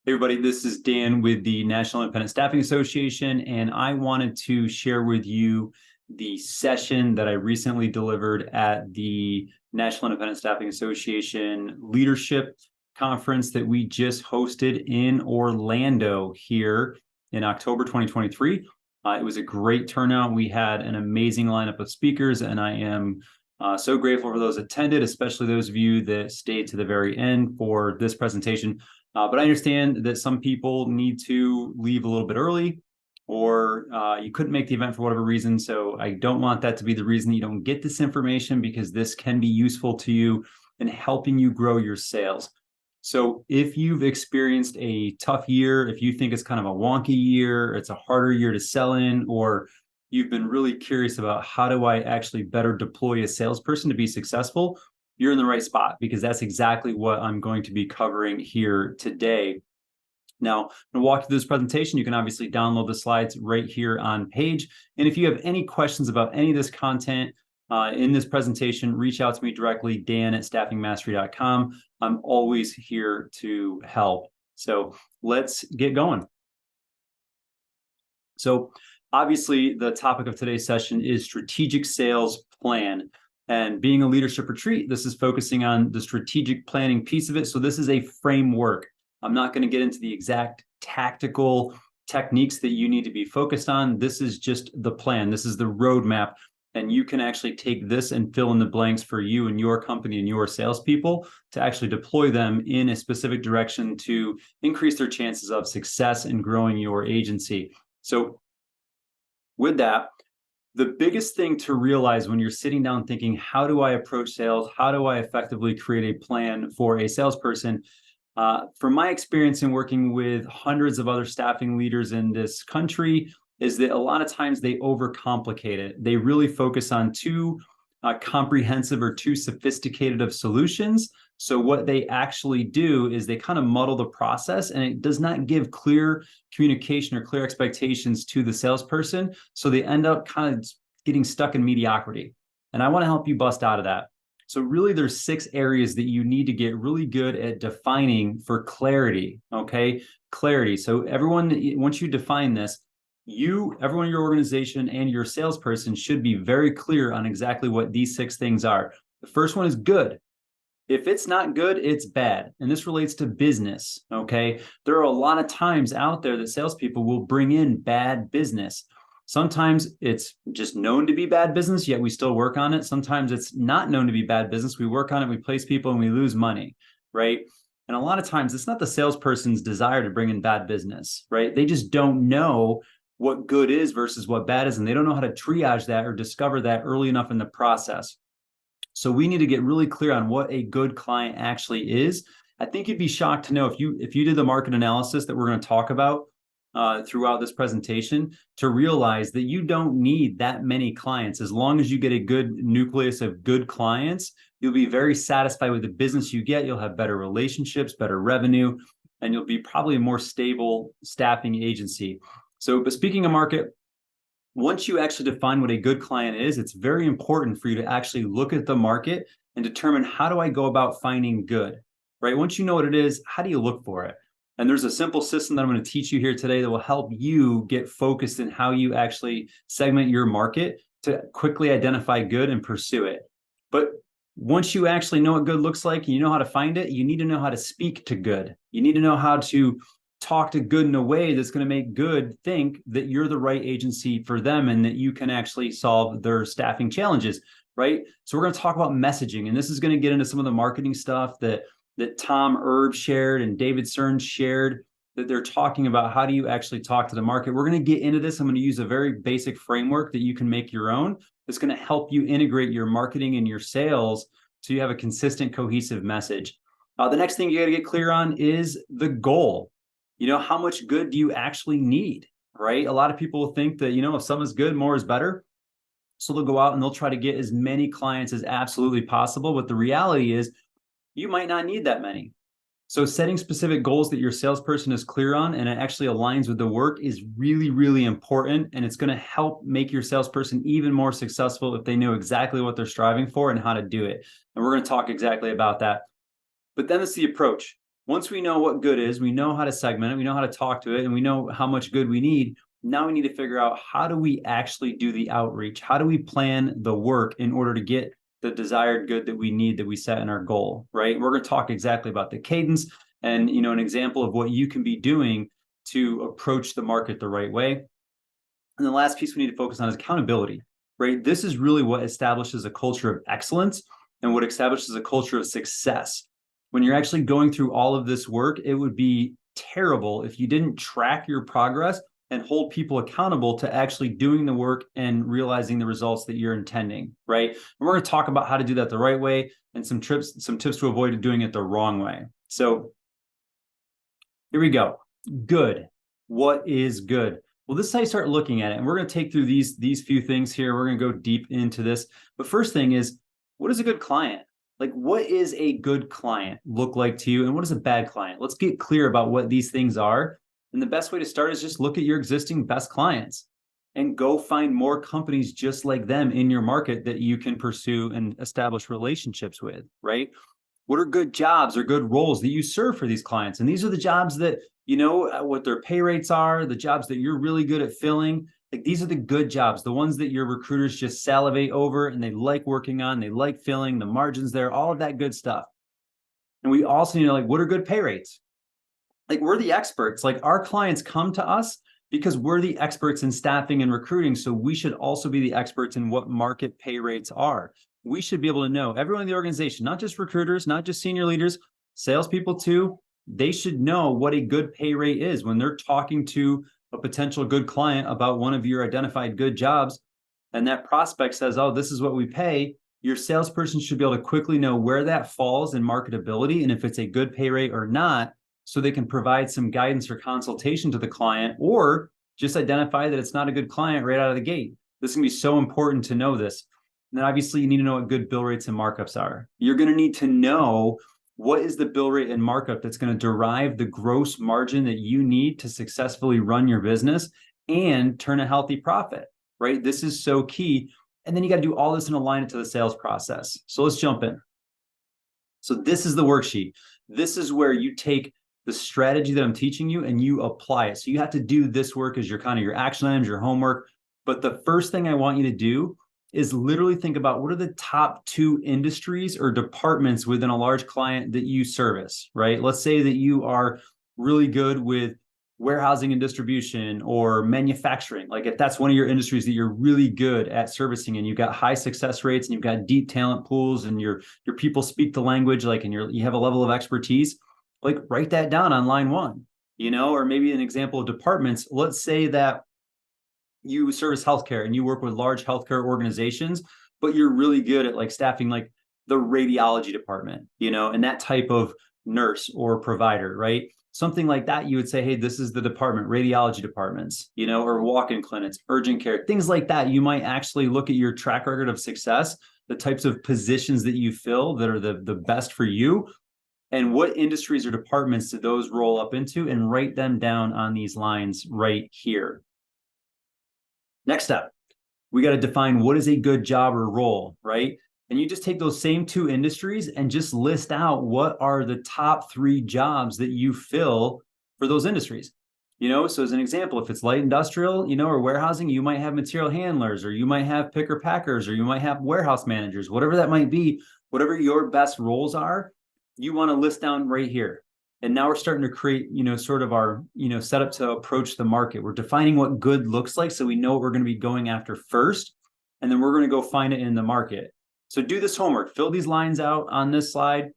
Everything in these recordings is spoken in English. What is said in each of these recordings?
Hey everybody, this is Dan with the National Independent Staffing Association, and I wanted to share with you the session that I recently delivered at the National Independent Staffing Association Leadership Conference that we just hosted in Orlando here in October 2023. It was a great turnout. We had an amazing lineup of speakers, and I am so grateful for those attended, especially those of you that stayed to the very end for this presentation. But I understand that some people need to leave a little bit early, or you couldn't make the event for whatever reason. So I don't want that to be the reason you don't get this information, because this can be useful to you in helping you grow your sales. So if you've experienced a tough year, if you think it's kind of a wonky year, it's a harder year to sell in, or you've been really curious about how do I actually better deploy a salesperson to be successful, you're in the right spot, because that's exactly what I'm going to be covering here today. Now, I'm going to walk you through this presentation. You can obviously download the slides right here on page. And if you have any questions about any of this content in this presentation, reach out to me directly, dan@staffingmastery.com. I'm always here to help. So let's get going. So obviously, the topic of today's session is strategic sales plan. And being a leadership retreat, this is focusing on the strategic planning piece of it. So this is a framework. I'm not going to get into the exact tactical techniques that you need to be focused on. This is just the plan. This is the roadmap. And you can actually take this and fill in the blanks for you and your company and your salespeople to actually deploy them in a specific direction to increase their chances of success in growing your agency. So with that, the biggest thing to realize when you're sitting down thinking, how do I approach sales? How do I effectively create a plan for a salesperson? From my experience in working with hundreds of other staffing leaders in this country, is that a lot of times they overcomplicate it. They really focus on too comprehensive or too sophisticated of solutions. So what they actually do is they kind of muddle the process, and it does not give clear communication or clear expectations to the salesperson. So they end up kind of getting stuck in mediocrity. And I want to help you bust out of that. So really, there's 6 areas that you need to get really good at defining for clarity, okay? Clarity. So everyone, once you define this, everyone in your organization and your salesperson should be very clear on exactly what these 6 things are. The first one is good. If it's not good, it's bad. And this relates to business, okay? There are a lot of times out there that salespeople will bring in bad business. Sometimes it's just known to be bad business, yet we still work on it. Sometimes it's not known to be bad business. We work on it, we place people, and we lose money, right? And a lot of times it's not the salesperson's desire to bring in bad business, right? They just don't know what good is versus what bad is, and they don't know how to triage that or discover that early enough in the process. So we need to get really clear on what a good client actually is. I think you'd be shocked to know if you did the market analysis that we're going to talk about throughout this presentation, to realize that you don't need that many clients. As long as you get a good nucleus of good clients, you'll be very satisfied with the business you get. You'll have better relationships, better revenue, and you'll be probably a more stable staffing agency. So, but speaking of market, once you actually define what a good client is, it's very important for you to actually look at the market and determine, how do I go about finding good, right? Once you know what it is, how do you look for it? And there's a simple system that I'm going to teach you here today that will help you get focused in how you actually segment your market to quickly identify good and pursue it. But once you actually know what good looks like and you know how to find it, you need to know how to speak to good. You need to know how to talk to good in a way that's going to make good think that you're the right agency for them and that you can actually solve their staffing challenges, right? So we're going to talk about messaging, and this is going to get into some of the marketing stuff that Tom Erb shared and David Cerns shared, that they're talking about how do you actually talk to the market. We're going to get into this. I'm going to use a very basic framework that you can make your own. That's going to help you integrate your marketing and your sales so you have a consistent, cohesive message. The next thing you got to get clear on is the goal. You know, how much good do you actually need, right? A lot of people think that, if some is good, more is better. So they'll go out and they'll try to get as many clients as absolutely possible. But the reality is you might not need that many. So setting specific goals that your salesperson is clear on and it actually aligns with the work is really, really important. And it's going to help make your salesperson even more successful if they know exactly what they're striving for and how to do it. And we're going to talk exactly about that. But then it's the approach. Once we know what good is, we know how to segment it, we know how to talk to it, and we know how much good we need. Now we need to figure out, how do we actually do the outreach? How do we plan the work in order to get the desired good that we need, that we set in our goal, right? We're going to talk exactly about the cadence and, an example of what you can be doing to approach the market the right way. And the last piece we need to focus on is accountability, right? This is really what establishes a culture of excellence and what establishes a culture of success. When you're actually going through all of this work, it would be terrible if you didn't track your progress and hold people accountable to actually doing the work and realizing the results that you're intending, right? And we're going to talk about how to do that the right way and some tips to avoid doing it the wrong way. So here we go. Good. What is good? Well, this is how you start looking at it. And we're going to take through these few things here. We're going to go deep into this. But first thing is, what is a good client? Like, what is a good client look like to you? And what is a bad client? Let's get clear about what these things are. And the best way to start is just look at your existing best clients and go find more companies just like them in your market that you can pursue and establish relationships with, right? What are good jobs or good roles that you serve for these clients? And these are the jobs that, what their pay rates are, the jobs that you're really good at filling. Like, these are the good jobs, the ones that your recruiters just salivate over and they like working on, they like filling, the margins there, all of that good stuff. And we also need to know, like, what are good pay rates? Like, we're the experts. Like, our clients come to us because we're the experts in staffing and recruiting. So we should also be the experts in what market pay rates are. We should be able to know, everyone in the organization, not just recruiters, not just senior leaders, salespeople too. They should know what a good pay rate is when they're talking to a potential good client about one of your identified good jobs. And that prospect says, oh, this is what we pay. Your salesperson should be able to quickly know where that falls in marketability and if it's a good pay rate or not, so they can provide some guidance or consultation to the client, or just identify that it's not a good client right out of the gate. This can be so important to know this. And then obviously you need to know what good bill rates and markups are. You're going to need to know what is the bill rate and markup that's going to derive the gross margin that you need to successfully run your business and turn a healthy profit, right? This is so key. And then you got to do all this and align it to the sales process. So let's jump in. So this is the worksheet. This is where you take the strategy that I'm teaching you and you apply it. So you have to do this work as your your action items, your homework. But the first thing I want you to do is literally think about, what are the top 2 industries or departments within a large client that you service, right? Let's say that you are really good with warehousing and distribution or manufacturing. Like, if that's one of your industries that you're really good at servicing and you've got high success rates and you've got deep talent pools and your people speak the language, like, and you have a level of expertise, like, write that down on line 1, or maybe an example of departments. Let's say that you service healthcare and you work with large healthcare organizations, but you're really good at, like, staffing, like, the radiology department, and that type of nurse or provider, right? Something like that, you would say, hey, this is the department, radiology departments, or walk-in clinics, urgent care, things like that. You might actually look at your track record of success, the types of positions that you fill that are the best for you, and what industries or departments do those roll up into, and write them down on these lines right here. Next up, we got to define what is a good job or role, right? And you just take those same 2 industries and just list out what are the top 3 jobs that you fill for those industries. So as an example, if it's light industrial, or warehousing, you might have material handlers, or you might have picker packers, or you might have warehouse managers, whatever that might be, whatever your best roles are, you want to list down right here. And now we're starting to create, sort of our, setup to approach the market. We're defining what good looks like, so we know what we're going to be going after first, and then we're going to go find it in the market. So do this homework, fill these lines out on this slide.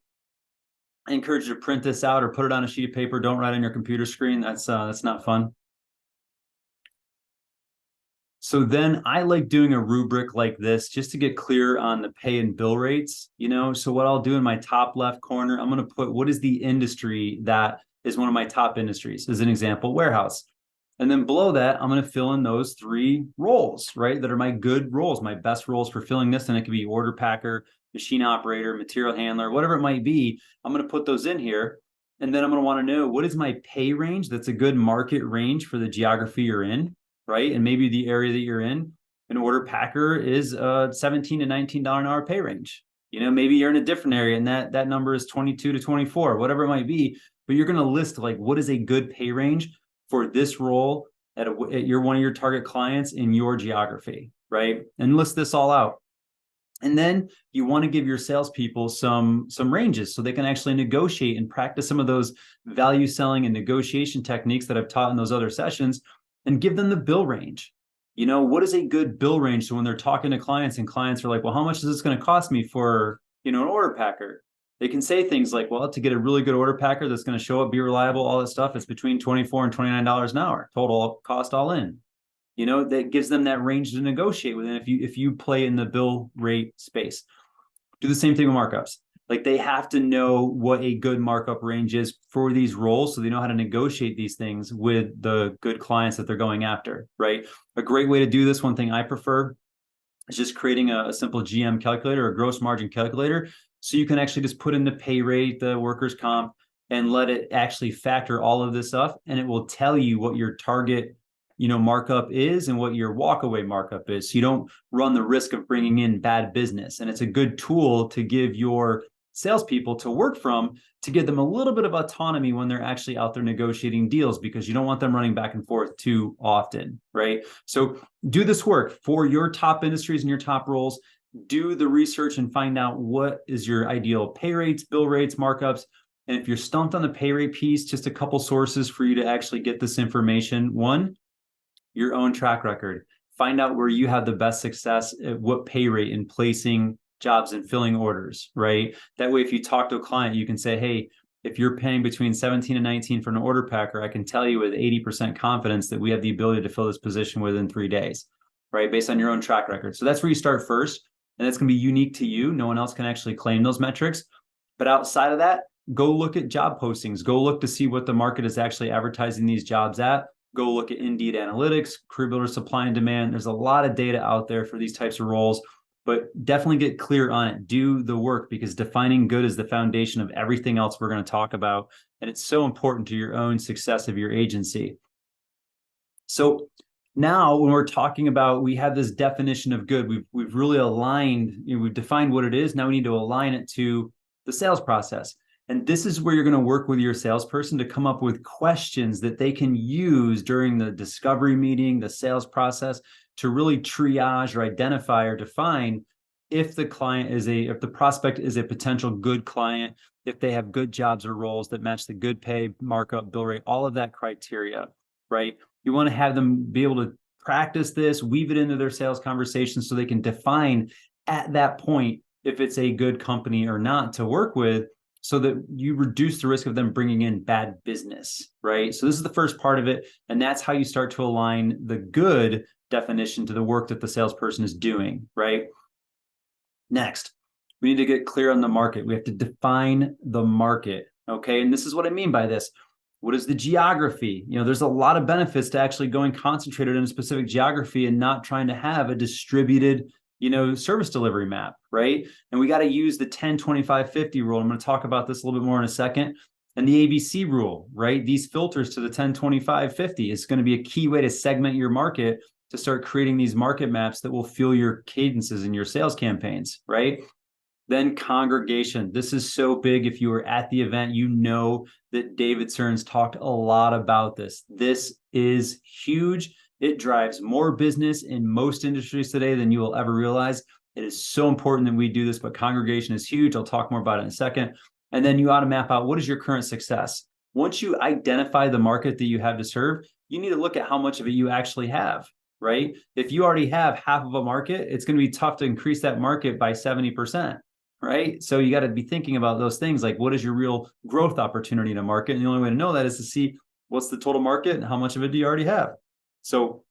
I encourage you to print this out or put it on a sheet of paper. Don't write on your computer screen. That's not fun. So then I like doing a rubric like this just to get clear on the pay and bill rates. So what I'll do in my top left corner, I'm going to put, what is the industry that is one of my top industries? As an example, warehouse. And then below that, I'm going to fill in those 3 roles, right? That are my good roles, my best roles for filling this. And it could be order packer, machine operator, material handler, whatever it might be. I'm going to put those in here. And then I'm going to want to know, what is my pay range that's a good market range for the geography you're in, right? And maybe the area that you're in. An order packer is $17 to $19 an hour pay range. Maybe you're in a different area and that number is 22 to 24, whatever it might be, but you're going to list like what is a good pay range for this role at one of your target clients in your geography, right? And list this all out. And then you want to give your salespeople some ranges so they can actually negotiate and practice some of those value selling and negotiation techniques that I've taught in those other sessions, and give them the bill range. What is a good bill range? So when they're talking to clients and clients are like, well, how much is this going to cost me for, an order packer? They can say things like, well, to get a really good order packer that's going to show up, be reliable, all that stuff, it's between $24 and $29 an hour, total cost all in. That gives them that range to negotiate within if you play in the bill rate space. Do the same thing with markups. Like they have to know what a good markup range is for these roles so they know how to negotiate these things with the good clients that they're going after, right? A great way to do this, one thing I prefer, is just creating a simple GM calculator or gross margin calculator. So you can actually just put in the pay rate, the workers' comp, and let it actually factor all of this up. And it will tell you what your target markup is and what your walkaway markup is. So you don't run the risk of bringing in bad business. And it's a good tool to give your salespeople to work from, to give them a little bit of autonomy when they're actually out there negotiating deals, because you don't want them running back and forth too often, right? So do this work for your top industries and your top roles. Do the research and find out what is your ideal pay rates, bill rates, markups. And if you're stumped on the pay rate piece, just a couple sources for you to actually get this information. One, your own track record. Find out where you have the best success at what pay rate in placing jobs and filling orders, right? That way, if you talk to a client, you can say, hey, if you're paying between 17 and 19 for an order packer, I can tell you with 80% confidence that we have the ability to fill this position within 3 days, right? Based on your own track record. So that's where you start first. And that's going to be unique to you. No one else can actually claim those metrics. But outside of that, go look at job postings. Go look to see what the market is actually advertising these jobs at. Go look at Indeed Analytics, Career Builder supply and demand. There's a lot of data out there for these types of roles, but definitely get clear on it. Do the work, because defining good is the foundation of everything else we're going to talk about. And it's so important to your own success of your agency. So now when we're talking about, we have this definition of good, we've really aligned, we've defined what it is. Now we need to align it to the sales process. And this is where you're going to work with your salesperson to come up with questions that they can use during the discovery meeting, the sales process, to really triage or identify or define if the prospect is a potential good client, if they have good jobs or roles that match the good pay, markup, bill rate, all of that criteria, right? You want to have them be able to practice this, weave it into their sales conversation so they can define at that point if it's a good company or not to work with, so that you reduce the risk of them bringing in bad business, right? So this is the first part of it. And that's how you start to align the good definition to the work that the salesperson is doing, right? Next, we need to get clear on the market. We have to define the market, okay? And this is what I mean by this. What is the geography? There's a lot of benefits to actually going concentrated in a specific geography and not trying to have a distributed service delivery map, right? And we got to use the 10-25-50 rule. I'm going to talk about this a little bit more in a second. And the ABC rule, right? These filters to the 10-25-50 is going to be a key way to segment your market, to start creating these market maps that will fuel your cadences in your sales campaigns, right? Then congregation. This is so big. If you were at the event, you know that David Stearns talked a lot about this. This is huge. It drives more business in most industries today than you will ever realize. It is so important that we do this, but congregation is huge. I'll talk more about it in a second. And then you ought to map out, what is your current success? Once you identify the market that you have to serve, you need to look at how much of it you actually have, right? If you already have half of a market, it's going to be tough to increase that market by 70%, right? So you got to be thinking about those things, like what is your real growth opportunity in a market? And the only way to know that is to see what's the total market and how much of it do you already have. So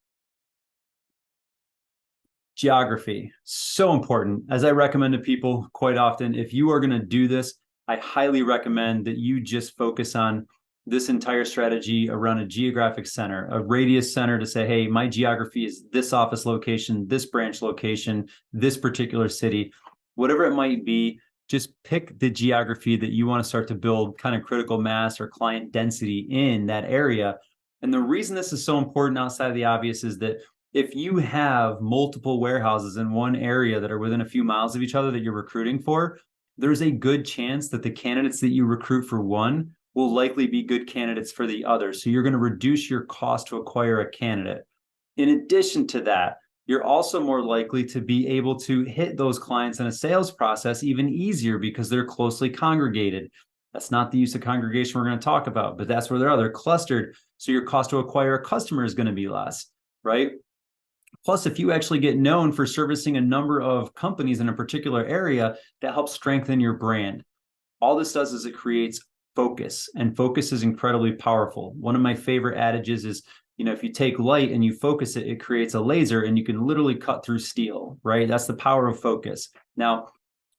geography, so important. As I recommend to people quite often, if you are going to do this, I highly recommend that you just focus on this entire strategy around a geographic center, a radius center, to say, hey, my geography is this office location, this branch location, this particular city, whatever it might be. Just pick the geography that you want to start to build kind of critical mass or client density in that area. And the reason this is so important outside of the obvious is that if you have multiple warehouses in one area that are within a few miles of each other that you're recruiting for, there's a good chance that the candidates that you recruit for one will likely be good candidates for the other. So you're going to reduce your cost to acquire a candidate. In addition to that, you're also more likely to be able to hit those clients in a sales process even easier because they're closely congregated. That's not the use of congregation we're going to talk about, but that's where they're clustered. So your cost to acquire a customer is going to be less, right? Plus, if you actually get known for servicing a number of companies in a particular area, that helps strengthen your brand. All this does is it creates focus, and focus is incredibly powerful. One of my favorite adages is, if you take light and you focus it, it creates a laser and you can literally cut through steel, right? That's the power of focus. Now,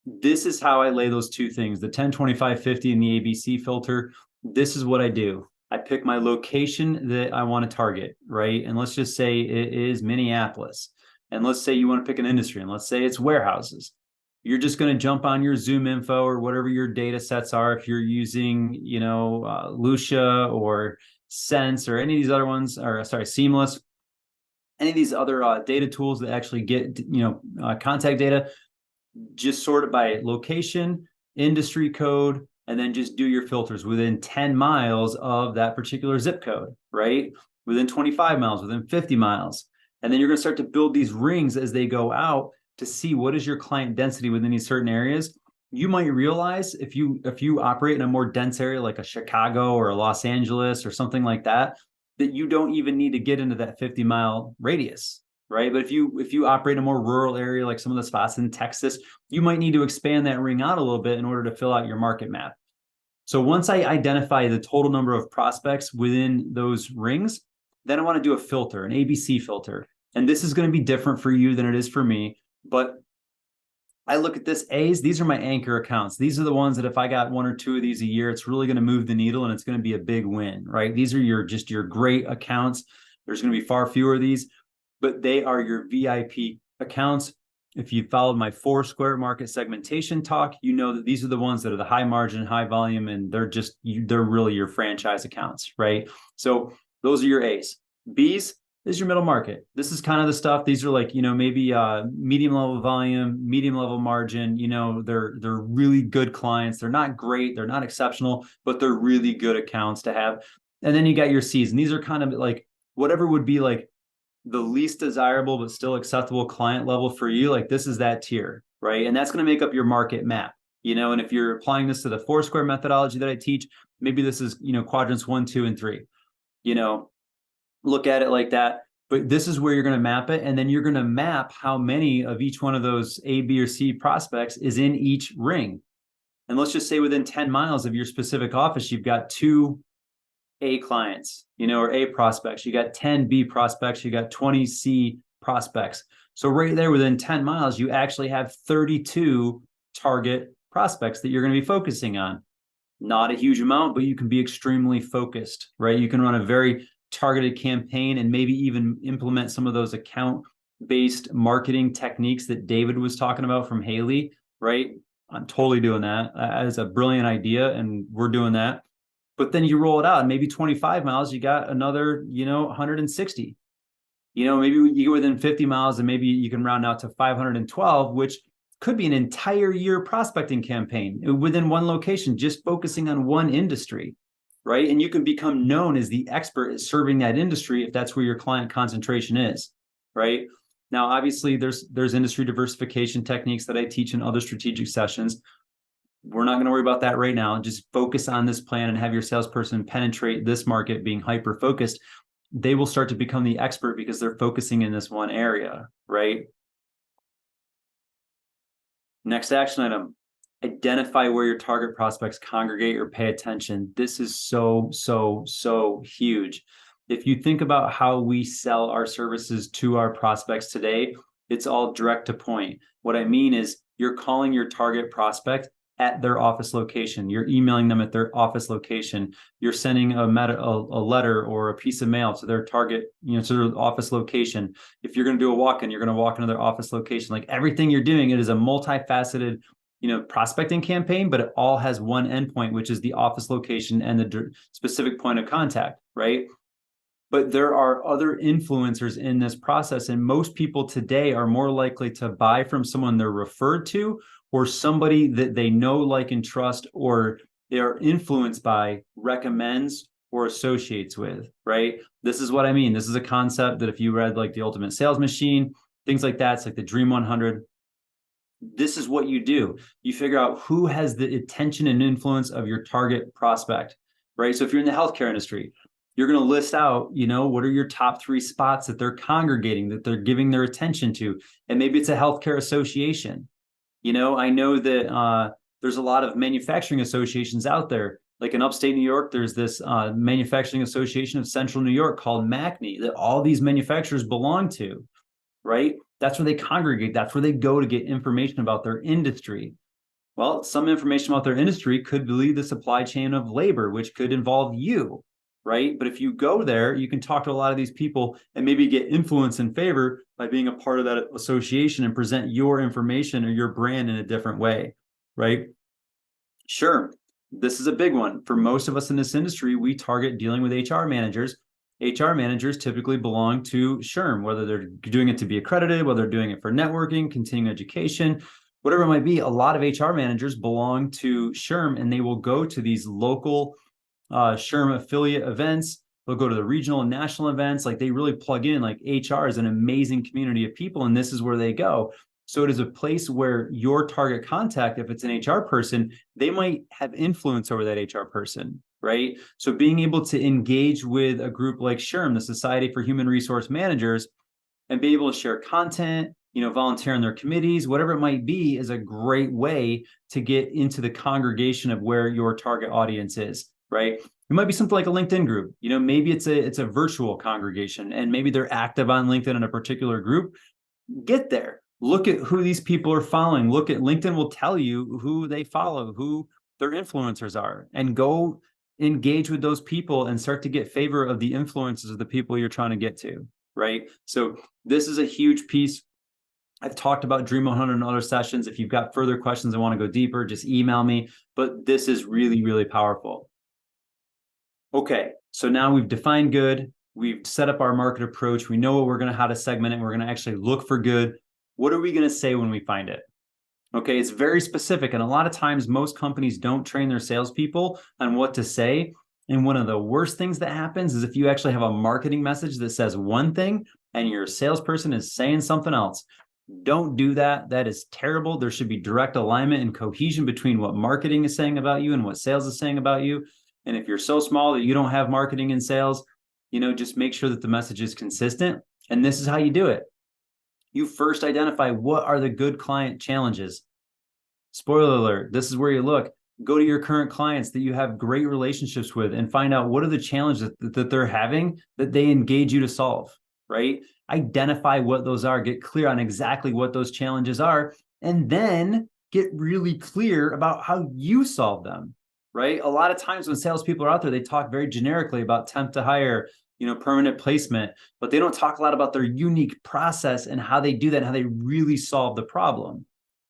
this is how I lay those two things, the 10, 25, 50 and the ABC filter. This is what I do. I pick my location that I want to target, right? And let's just say it is Minneapolis. And let's say you want to pick an industry, and let's say it's warehouses. You're just going to jump on your Zoom info or whatever your data sets are. If you're using, Lucia or Sense or any of these other ones, or sorry, Seamless, any of these other data tools that actually get, contact data, just sort it by location, industry code, and then just do your filters within 10 miles of that particular zip code, right? Within 25 miles, within 50 miles. And then you're going to start to build these rings as they go out to see what is your client density within these certain areas. You might realize if you operate in a more dense area like a Chicago or a Los Angeles or something like that, that you don't even need to get into that 50-mile radius, right? But if you operate in a more rural area like some of the spots in Texas, you might need to expand that ring out a little bit in order to fill out your market map. So once I identify the total number of prospects within those rings, then I want to do a filter, an ABC filter. And this is going to be different for you than it is for me. But I look at this A's, these are my anchor accounts. These are the ones that if I got one or two of these a year, it's really going to move the needle and it's going to be a big win, right? These are your great accounts. There's going to be far fewer of these, but they are your VIP accounts. If you followed my 4 square market segmentation talk, you know that these are the ones that are the high margin, high volume, and they're really your franchise accounts, right? So those are your A's. B's is your middle market. This is kind of the stuff. These are like, maybe medium level volume, medium level margin. They're really good clients. They're not great. They're not exceptional, but they're really good accounts to have. And then you got your C's, and these are kind of like whatever would be like the least desirable but still acceptable client level for you. Like this is that tier, right? And that's going to make up your market map. And if you're applying this to the 4 square methodology that I teach, maybe this is, quadrants 1, 2, and 3. Look at it like that. But this is where you're going to map it. And then you're going to map how many of each one of those A, B, or C prospects is in each ring. And let's just say within 10 miles of your specific office, you've got 2 A clients, or A prospects. You got 10 B prospects. You got 20 C prospects. So right there within 10 miles, you actually have 32 target prospects that you're going to be focusing on. Not a huge amount, but you can be extremely focused, right? You can run a very targeted campaign and maybe even implement some of those account-based marketing techniques that David was talking about from Haley, right? I'm totally doing that. That is a brilliant idea, and we're doing that. But then you roll it out, and maybe 25 miles, you got another, 160. Maybe you go within 50 miles, and maybe you can round out to 512, which could be an entire year prospecting campaign within one location, just focusing on one industry, right? And you can become known as the expert at serving that industry if that's where your client concentration is, right? Now, obviously, there's industry diversification techniques that I teach in other strategic sessions. We're not going to worry about that right now. Just focus on this plan and have your salesperson penetrate this market, being hyper-focused. They will start to become the expert because they're focusing in this one area, right? Next action item, identify where your target prospects congregate or pay attention. This is so, so, so huge. If you think about how we sell our services to our prospects today, it's all direct to point. What I mean is you're calling your target prospect at their office location. You're emailing them at their office location. You're sending a letter or a piece of mail to their target, to their office location. If you're going to do a walk-in, you're going to walk into their office location. Like everything you're doing, it is a multifaceted, prospecting campaign, but it all has one endpoint, which is the office location and the specific point of contact, right? But there are other influencers in this process. And most people today are more likely to buy from someone they're referred to or somebody that they know, like, and trust, or they are influenced by, recommends, or associates with, right? This is what I mean. This is a concept that if you read like The Ultimate Sales Machine, things like that, it's like the Dream 100. This is what you do. You figure out who has the attention and influence of your target prospect, right? So if you're in the healthcare industry, you're going to list out, what are your top 3 spots that they're congregating, that they're giving their attention to. And maybe it's a healthcare association. I know that there's a lot of manufacturing associations out there. Like in upstate New York, there's this manufacturing association of Central New York called MACNY that all these manufacturers belong to, right? That's where they congregate. That's where they go to get information about their industry. Well, some information about their industry could be the supply chain of labor, which could involve you, right? But if you go there, you can talk to a lot of these people and maybe get influence and favor by being a part of that association and present your information or your brand in a different way, right? Sure, this is a big one. For most of us in this industry, we target dealing with HR managers. HR managers typically belong to SHRM, whether they're doing it to be accredited, whether they're doing it for networking, continuing education, whatever it might be. A lot of HR managers belong to SHRM, and they will go to these local SHRM affiliate events. They'll go to the regional and national events. Like, they really plug in. Like, HR is an amazing community of people, and this is where they go. So it is a place where your target contact, if it's an HR person, they might have influence over that HR person, right? So being able to engage with a group like SHRM, the Society for Human Resource Managers, and be able to share content, volunteer in their committees, whatever it might be, is a great way to get into the congregation of where your target audience is, right? It might be something like a LinkedIn group. Maybe it's a virtual congregation, and maybe they're active on LinkedIn in a particular group. Get there. Look at who these people are following. Look at LinkedIn will tell you who they follow, who their influencers are, and go engage with those people and start to get favor of the influences of the people you're trying to get to, right? So this is a huge piece. I've talked about Dream 100 in other sessions. If you've got further questions and want to go deeper, just email me. But this is really, really powerful. Okay, so now we've defined good. We've set up our market approach. We know how to segment it. We're going to actually look for good. What are we going to say when we find it? Okay, it's very specific. And a lot of times, most companies don't train their salespeople on what to say. And one of the worst things that happens is if you actually have a marketing message that says one thing and your salesperson is saying something else. Don't do that. That is terrible. There should be direct alignment and cohesion between what marketing is saying about you and what sales is saying about you. And if you're so small that you don't have marketing and sales, just make sure that the message is consistent. And this is how you do it. You first identify what are the good client challenges. Spoiler alert, this is where you look. Go to your current clients that you have great relationships with and find out what are the challenges that they're having that they engage you to solve, right? Identify what those are, get clear on exactly what those challenges are, and then get really clear about how you solve them, right? A lot of times when salespeople are out there, they talk very generically about temp to hire, permanent placement, but they don't talk a lot about their unique process and how they do that and how they really solve the problem,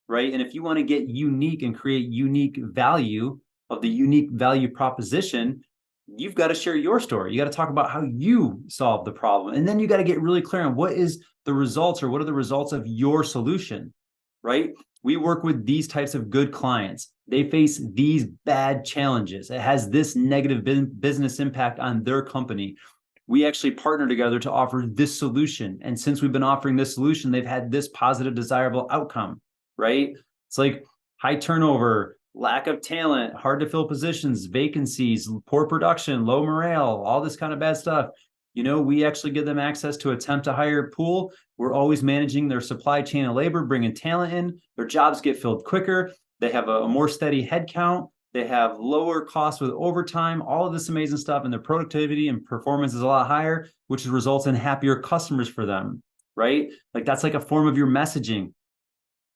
right? And if you want to get unique and create unique value of the unique value proposition, you've got to share your story. You got to talk about how you solve the problem. And then you got to get really clear on what is the results, or what are the results of your solution, right? We work with these types of good clients. They face these bad challenges. It has this negative business impact on their company. We actually partner together to offer this solution. And since we've been offering this solution, they've had this positive, desirable outcome, right? It's like high turnover, lack of talent, hard to fill positions, vacancies, poor production, low morale, all this kind of bad stuff. We actually give them access to a temp to hire pool. We're always managing their supply chain of labor, bringing talent in. Their jobs get filled quicker. They have a more steady headcount. They have lower costs with overtime, all of this amazing stuff, and their productivity and performance is a lot higher, which results in happier customers for them, right? Like, that's like a form of your messaging.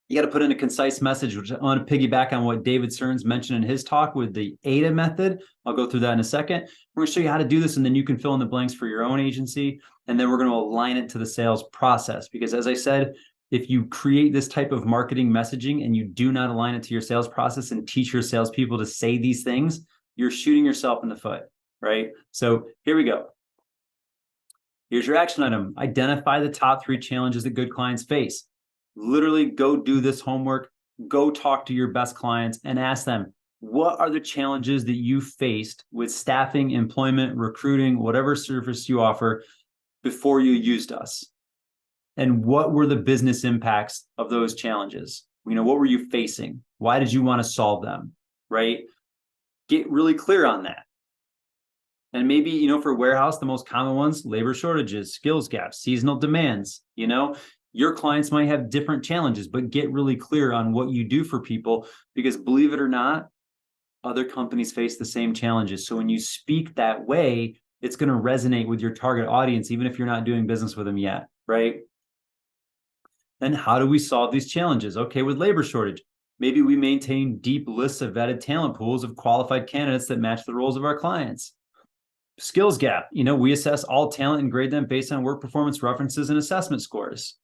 You got to put in a concise message, which I want to piggyback on what David Stearns mentioned in his talk with the ADA method. I'll go through that in a second. We're going to show you how to do this, and then you can fill in the blanks for your own agency. And then we're going to align it to the sales process. Because as I said, if you create this type of marketing messaging and you do not align it to your sales process and teach your salespeople to say these things, you're shooting yourself in the foot, right? So here we go. Here's your action item. Identify the top 3 challenges that good clients face. Literally go do this homework, go talk to your best clients and ask them, what are the challenges that you faced with staffing, employment, recruiting, whatever service you offer before you used us? And what were the business impacts of those challenges? What were you facing? Why did you want to solve them? Right? Get really clear on that. And maybe, for warehouse, the most common ones, labor shortages, skills gaps, seasonal demands, your clients might have different challenges, but get really clear on what you do for people, because believe it or not, other companies face the same challenges. So when you speak that way, it's going to resonate with your target audience, even if you're not doing business with them yet, right? And how do we solve these challenges? Okay, with labor shortage, maybe we maintain deep lists of vetted talent pools of qualified candidates that match the roles of our clients. Skills gap, we assess all talent and grade them based on work performance references and assessment scores.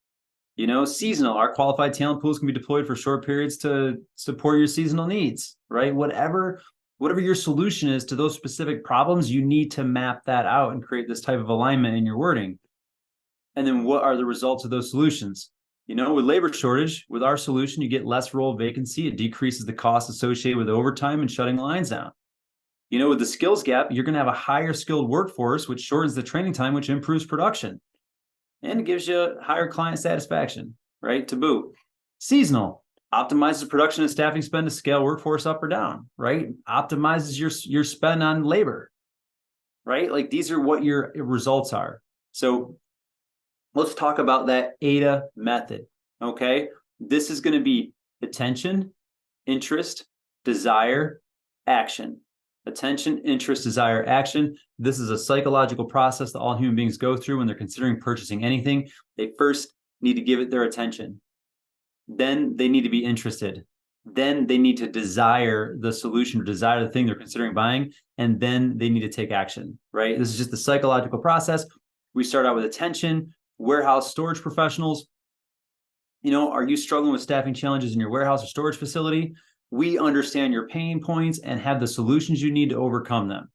Seasonal, our qualified talent pools can be deployed for short periods to support your seasonal needs, right? Whatever your solution is to those specific problems, you need to map that out and create this type of alignment in your wording. And then what are the results of those solutions? With labor shortage, with our solution, you get less role vacancy. It decreases the cost associated with overtime and shutting lines down. With the skills gap, you're going to have a higher skilled workforce, which shortens the training time, which improves production. And it gives you higher client satisfaction, right? To boot. Seasonal optimizes production and staffing spend to scale workforce up or down, right? Optimizes your spend on labor, right? Like these are what your results are. So let's talk about that AIDA method, okay? This is going to be attention, interest, desire, action. Attention, interest, desire, action. This is a psychological process that all human beings go through when they're considering purchasing anything. They first need to give it their attention. Then they need to be interested. Then they need to desire the solution or desire the thing they're considering buying. And then they need to take action, right? This is just the psychological process. We start out with attention. Warehouse storage professionals. Are you struggling with staffing challenges in your warehouse or storage facility? We understand your pain points and have the solutions you need to overcome them,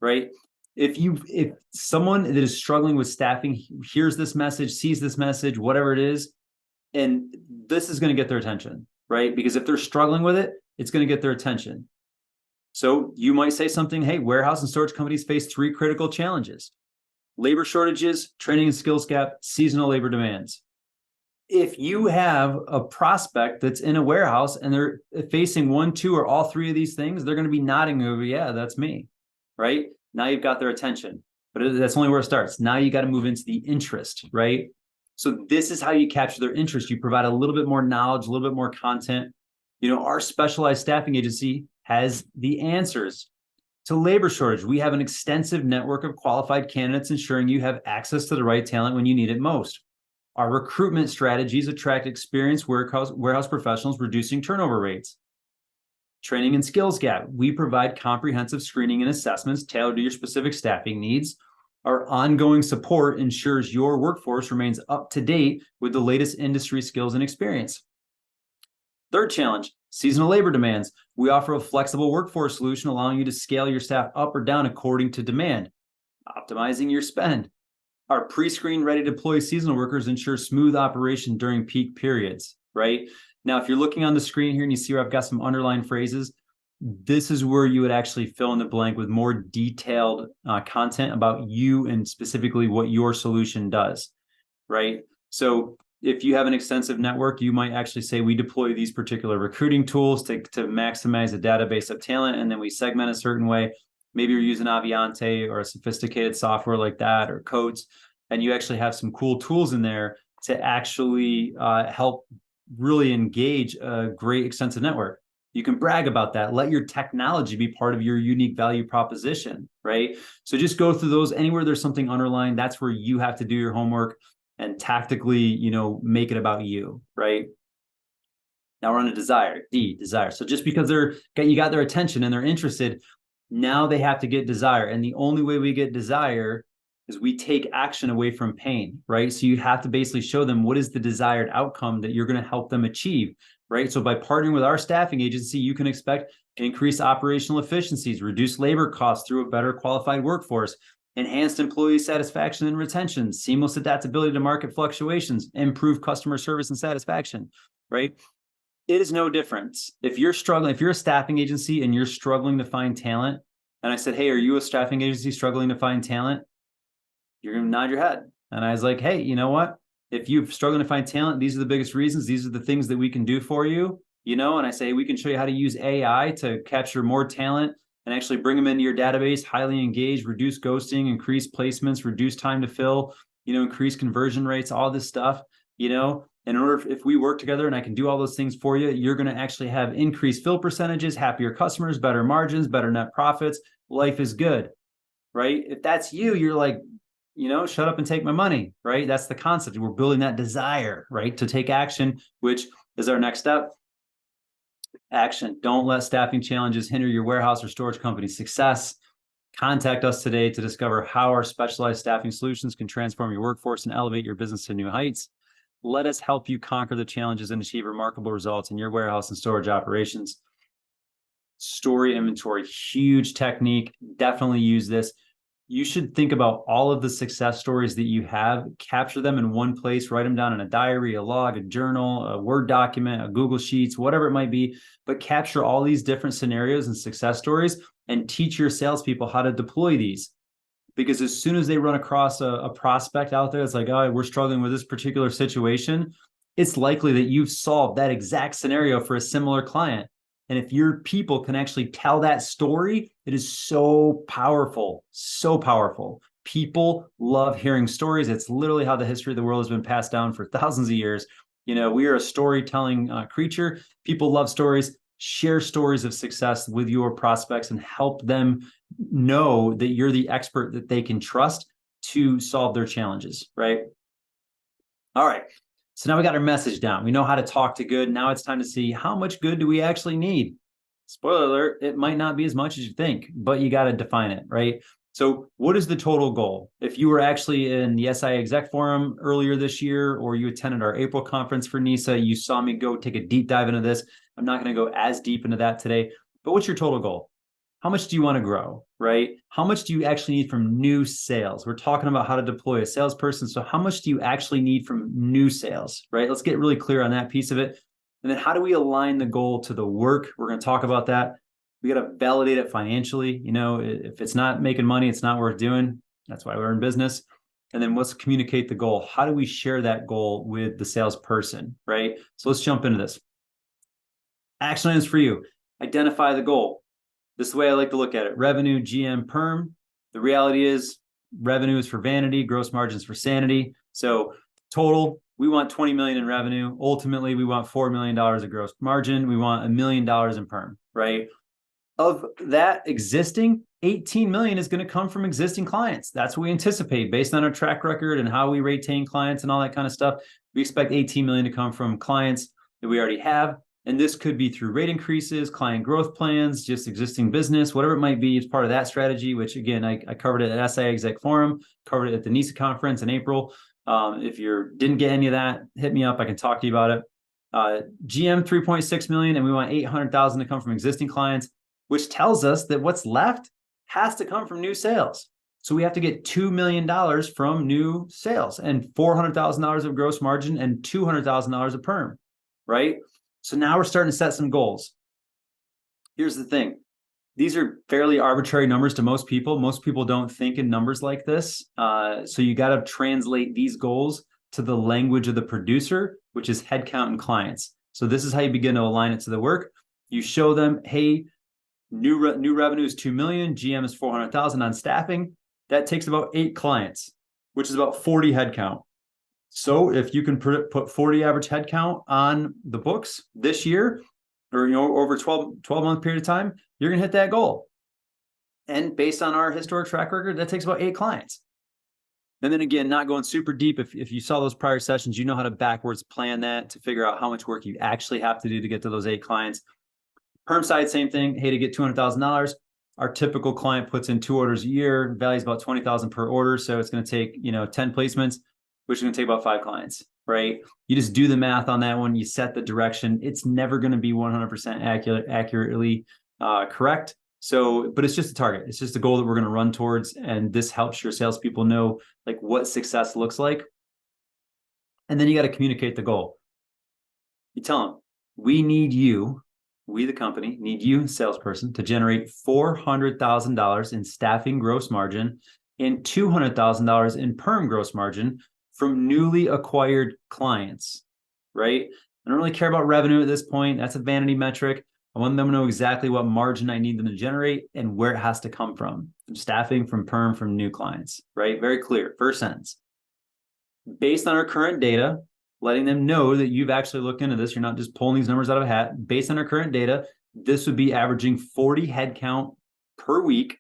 right? If someone that is struggling with staffing hears this message, sees this message, whatever it is, and this is going to get their attention, right? Because if they're struggling with it, it's going to get their attention. So you might say something, hey, warehouse and storage companies face 3 critical challenges: labor shortages, training and skills gap, seasonal labor demands. If you have a prospect that's in a warehouse and they're facing 1, 2, or all 3 of these things, they're going to be nodding over, yeah, that's me, right? Now you've got their attention, but that's only where it starts. Now you got to move into the interest, right? So this is how you capture their interest. You provide a little bit more knowledge, a little bit more content. Our specialized staffing agency has the answers to labor shortage. We have an extensive network of qualified candidates, ensuring you have access to the right talent when you need it most. Our recruitment strategies attract experienced warehouse professionals, reducing turnover rates. Training and skills gap. We provide comprehensive screening and assessments tailored to your specific staffing needs. Our ongoing support ensures your workforce remains up to date with the latest industry skills and experience. Third challenge, seasonal labor demands. We offer a flexible workforce solution, allowing you to scale your staff up or down according to demand, optimizing your spend. Our pre-screen ready to deploy seasonal workers ensure smooth operation during peak periods, right? Now, if you're looking on the screen here and you see where I've got some underlined phrases, this is where you would actually fill in the blank with more detailed content about you and specifically what your solution does, right? So if you have an extensive network, you might actually say we deploy these particular recruiting tools to maximize a database of talent, and then we segment a certain way. Maybe you're using Aviante or a sophisticated software like that, or Codes, and you actually have some cool tools in there to actually help really engage a great extensive network. You can brag about that. Let your technology be part of your unique value proposition, right? So just go through those. Anywhere there's something underlined, that's where you have to do your homework and tactically, make it about you, right? Now we're on a desire, desire. So just because you got their attention and they're interested, now they have to get desire. And the only way we get desire is we take action away from pain, right? So you have to basically show them what is the desired outcome that you're going to help them achieve, right? So by partnering with our staffing agency, you can expect increased operational efficiencies, reduce labor costs through a better qualified workforce, enhanced employee satisfaction and retention, seamless adaptability to market fluctuations, improved customer service and satisfaction, right? It is no difference. If you're struggling, if you're a staffing agency and you're struggling to find talent, and I said, hey, are you a staffing agency struggling to find talent? You're going to nod your head. And I was like, hey, you know what? If you're struggling to find talent, these are the biggest reasons. These are the things that we can do for you, and I say, we can show you how to use AI to capture more talent and actually bring them into your database, highly engaged, reduce ghosting, increase placements, reduce time to fill, increase conversion rates, all this stuff, in order, if we work together and I can do all those things for you, you're going to actually have increased fill percentages, happier customers, better margins, better net profits. Life is good, right? If that's you, you're like, shut up and take my money, right? That's the concept. We're building that desire, right, to take action, which is our next step. Action. Don't let staffing challenges hinder your warehouse or storage company's success. Contact us today to discover how our specialized staffing solutions can transform your workforce and elevate your business to new heights. Let us help you conquer the challenges and achieve remarkable results in your warehouse and storage operations. Story inventory, huge technique. Definitely use this. You should think about all of the success stories that you have, capture them in one place, write them down in a diary, a log, a journal, a Word document, a Google Sheets, whatever it might be, but capture all these different scenarios and success stories and teach your salespeople how to deploy these. Because as soon as they run across a prospect out there, it's like, oh, we're struggling with this particular situation, it's likely that you've solved that exact scenario for a similar client. And if your people can actually tell that story, it is so powerful, so powerful. People love hearing stories. It's literally how the history of the world has been passed down for thousands of years. We are a storytelling creature. People love stories. Share stories of success with your prospects and help them know that you're the expert that they can trust to solve their challenges, right? All right. So now we got our message down. We know how to talk to good. Now it's time to see how much good do we actually need. Spoiler alert, it might not be as much as you think, but you got to define it, right? So what is the total goal? If you were actually in the SI Exec Forum earlier this year, or you attended our April conference for NISA, you saw me go take a deep dive into this. I'm not going to go as deep into that today, but what's your total goal? How much do you want to grow, right? How much do you actually need from new sales? We're talking about how to deploy a salesperson. So how much do you actually need from new sales, right? Let's get really clear on that piece of it. And then how do we align the goal to the work? We're going to talk about that. We got to validate it financially. If it's not making money, it's not worth doing. That's why we're in business. And then let's communicate the goal. How do we share that goal with the salesperson, right? So let's jump into this. Action items for you. Identify the goal. This is the way I like to look at it. Revenue, GM, perm. The reality is revenue is for vanity, gross margins for sanity. So total, we want 20 million in revenue. Ultimately, we want $4 million of gross margin. We want $1 million in perm, right? Of that existing, 18 million is going to come from existing clients. That's what we anticipate based on our track record and how we retain clients and all that kind of stuff. We expect 18 million to come from clients that we already have. And this could be through rate increases, client growth plans, just existing business, whatever it might be. It's part of that strategy, which again, I covered it at SI Exec Forum, covered it at the NISA conference in April. If you didn't get any of that, hit me up. I can talk to you about it. GM 3.6 million, and we want 800,000 to come from existing clients, which tells us that what's left has to come from new sales. So we have to get $2 million from new sales and $400,000 of gross margin and $200,000 of perm, right? So now we're starting to set some goals. Here's the thing. These are fairly arbitrary numbers to most people. Most people don't think in numbers like this. So you got to translate these goals to the language of the producer, which is headcount and clients. So this is how you begin to align it to the work. You show them, hey, new revenue is 2 million, GM is 400,000 on staffing. That takes about 8 clients, which is about 40 headcount. So if you can put 40 average headcount on the books this year, or over 12-month period of time, you're going to hit that goal. And based on our historic track record, that takes about 8 clients. And then again, not going super deep. If you saw those prior sessions, you know how to backwards plan that to figure out how much work you actually have to do to get to those 8 clients. Perm side, same thing. Hey, to get $200,000, our typical client puts in 2 orders a year. Value is about $20,000 per order. So it's going to take 10 placements, which is going to take about 5 clients, right? You just do the math on that one. You set the direction. It's never going to be 100% accurately correct, So, but it's just a target. It's just a goal that we're going to run towards. And this helps your salespeople know like what success looks like. And then you got to communicate the goal. You tell them, we need you, we the company need you, salesperson, to generate $400,000 in staffing gross margin and $200,000 in perm gross margin from newly acquired clients, right? I don't really care about revenue at this point. That's a vanity metric. I want them to know exactly what margin I need them to generate and where it has to come from staffing, from perm, from new clients, right? Very clear. First sentence. Based on our current data, letting them know that you've actually looked into this. You're not just pulling these numbers out of a hat. Based on our current data, this would be averaging 40 headcount per week,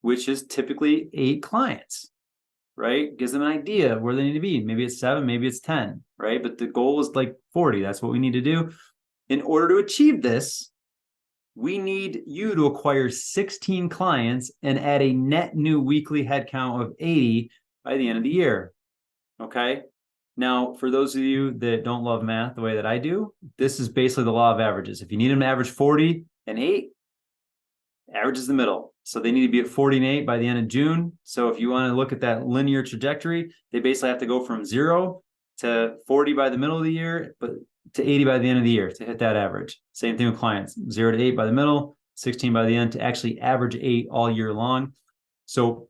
which is typically 8 clients, right? Gives them an idea of where they need to be. Maybe it's 7, maybe it's 10, right? But the goal is like 40. That's what we need to do. In order to achieve this, we need you to acquire 16 clients and add a net new weekly headcount of 80 by the end of the year. Okay. Now, for those of you that don't love math the way that I do, this is basically the law of averages. If you need them to average 40 and 8, average is the middle. So they need to be at 40 and 8 by the end of June. So if you want to look at that linear trajectory, they basically have to go from 0 to 40 by the middle of the year, but to 80 by the end of the year to hit that average. Same thing with clients, 0 to 8 by the middle, 16 by the end to actually average 8 all year long. So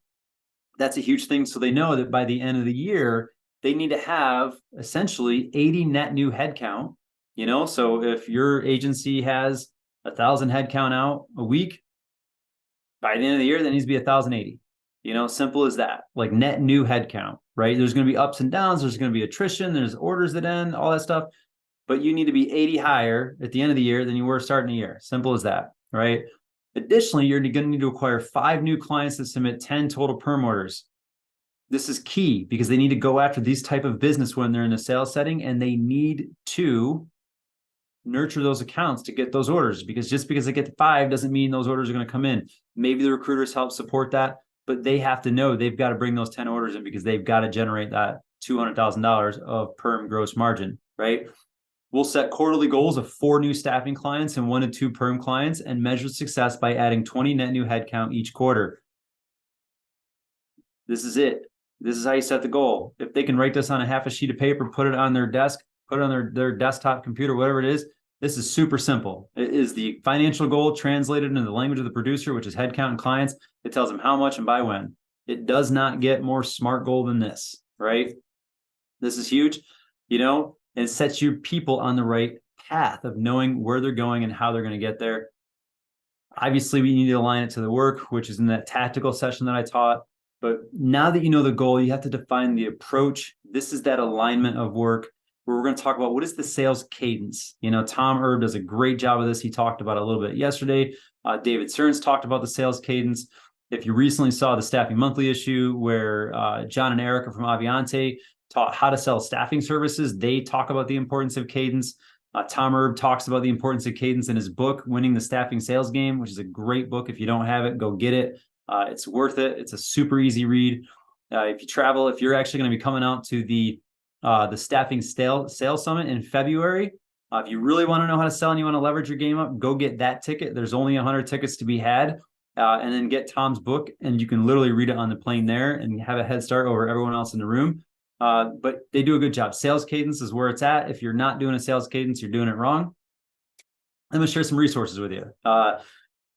that's a huge thing. So they know that by the end of the year, they need to have essentially 80 net new headcount, so if your agency has 1,000 headcount out a week, by the end of the year, that needs to be 1,080, simple as that, like net new headcount, right? There's going to be ups and downs. There's going to be attrition. There's orders that end, all that stuff, but you need to be 80 higher at the end of the year than you were starting the year. Simple as that, right? Additionally, you're going to need to acquire 5 new clients that submit 10 total perm orders. This is key because they need to go after these type of business when they're in a sales setting, and they need to nurture those accounts to get those orders, because just because they get to 5 doesn't mean those orders are going to come in. Maybe the recruiters help support that, but they have to know they've got to bring those 10 orders in because they've got to generate that $200,000 of perm gross margin, right? We'll set quarterly goals of 4 new staffing clients and 1 to 2 perm clients and measure success by adding 20 net new headcount each quarter. This is it. This is how you set the goal. If they can write this on a half a sheet of paper, put it on their desk, put it on their desktop computer, whatever it is, this is super simple. It is the financial goal translated into the language of the producer, which is headcount and clients. It tells them how much and by when. It does not get more SMART goal than this, right? This is huge, and it sets your people on the right path of knowing where they're going and how they're going to get there. Obviously, we need to align it to the work, which is in that tactical session that I taught. But now that you know the goal, you have to define the approach. This is that alignment of work where we're going to talk about what is the sales cadence. Tom Erb does a great job of this. He talked about it a little bit yesterday. David Stearns talked about the sales cadence. If you recently saw the Staffing Monthly issue where John and Erica from Aviante taught how to sell staffing services, they talk about the importance of cadence. Tom Erb talks about the importance of cadence in his book, Winning the Staffing Sales Game, which is a great book. If you don't have it, go get it. It's worth it. It's a super easy read. If you travel, if you're actually going to be coming out to the Staffing Sales Summit in February, if you really want to know how to sell and you want to leverage your game up, go get that ticket. There's only 100 tickets to be had, and then get Tom's book, and you can literally read it on the plane there and have a head start over everyone else in the room. But they do a good job. Sales cadence is where it's at. If you're not doing a sales cadence, you're doing it wrong. I'm going to share some resources with you.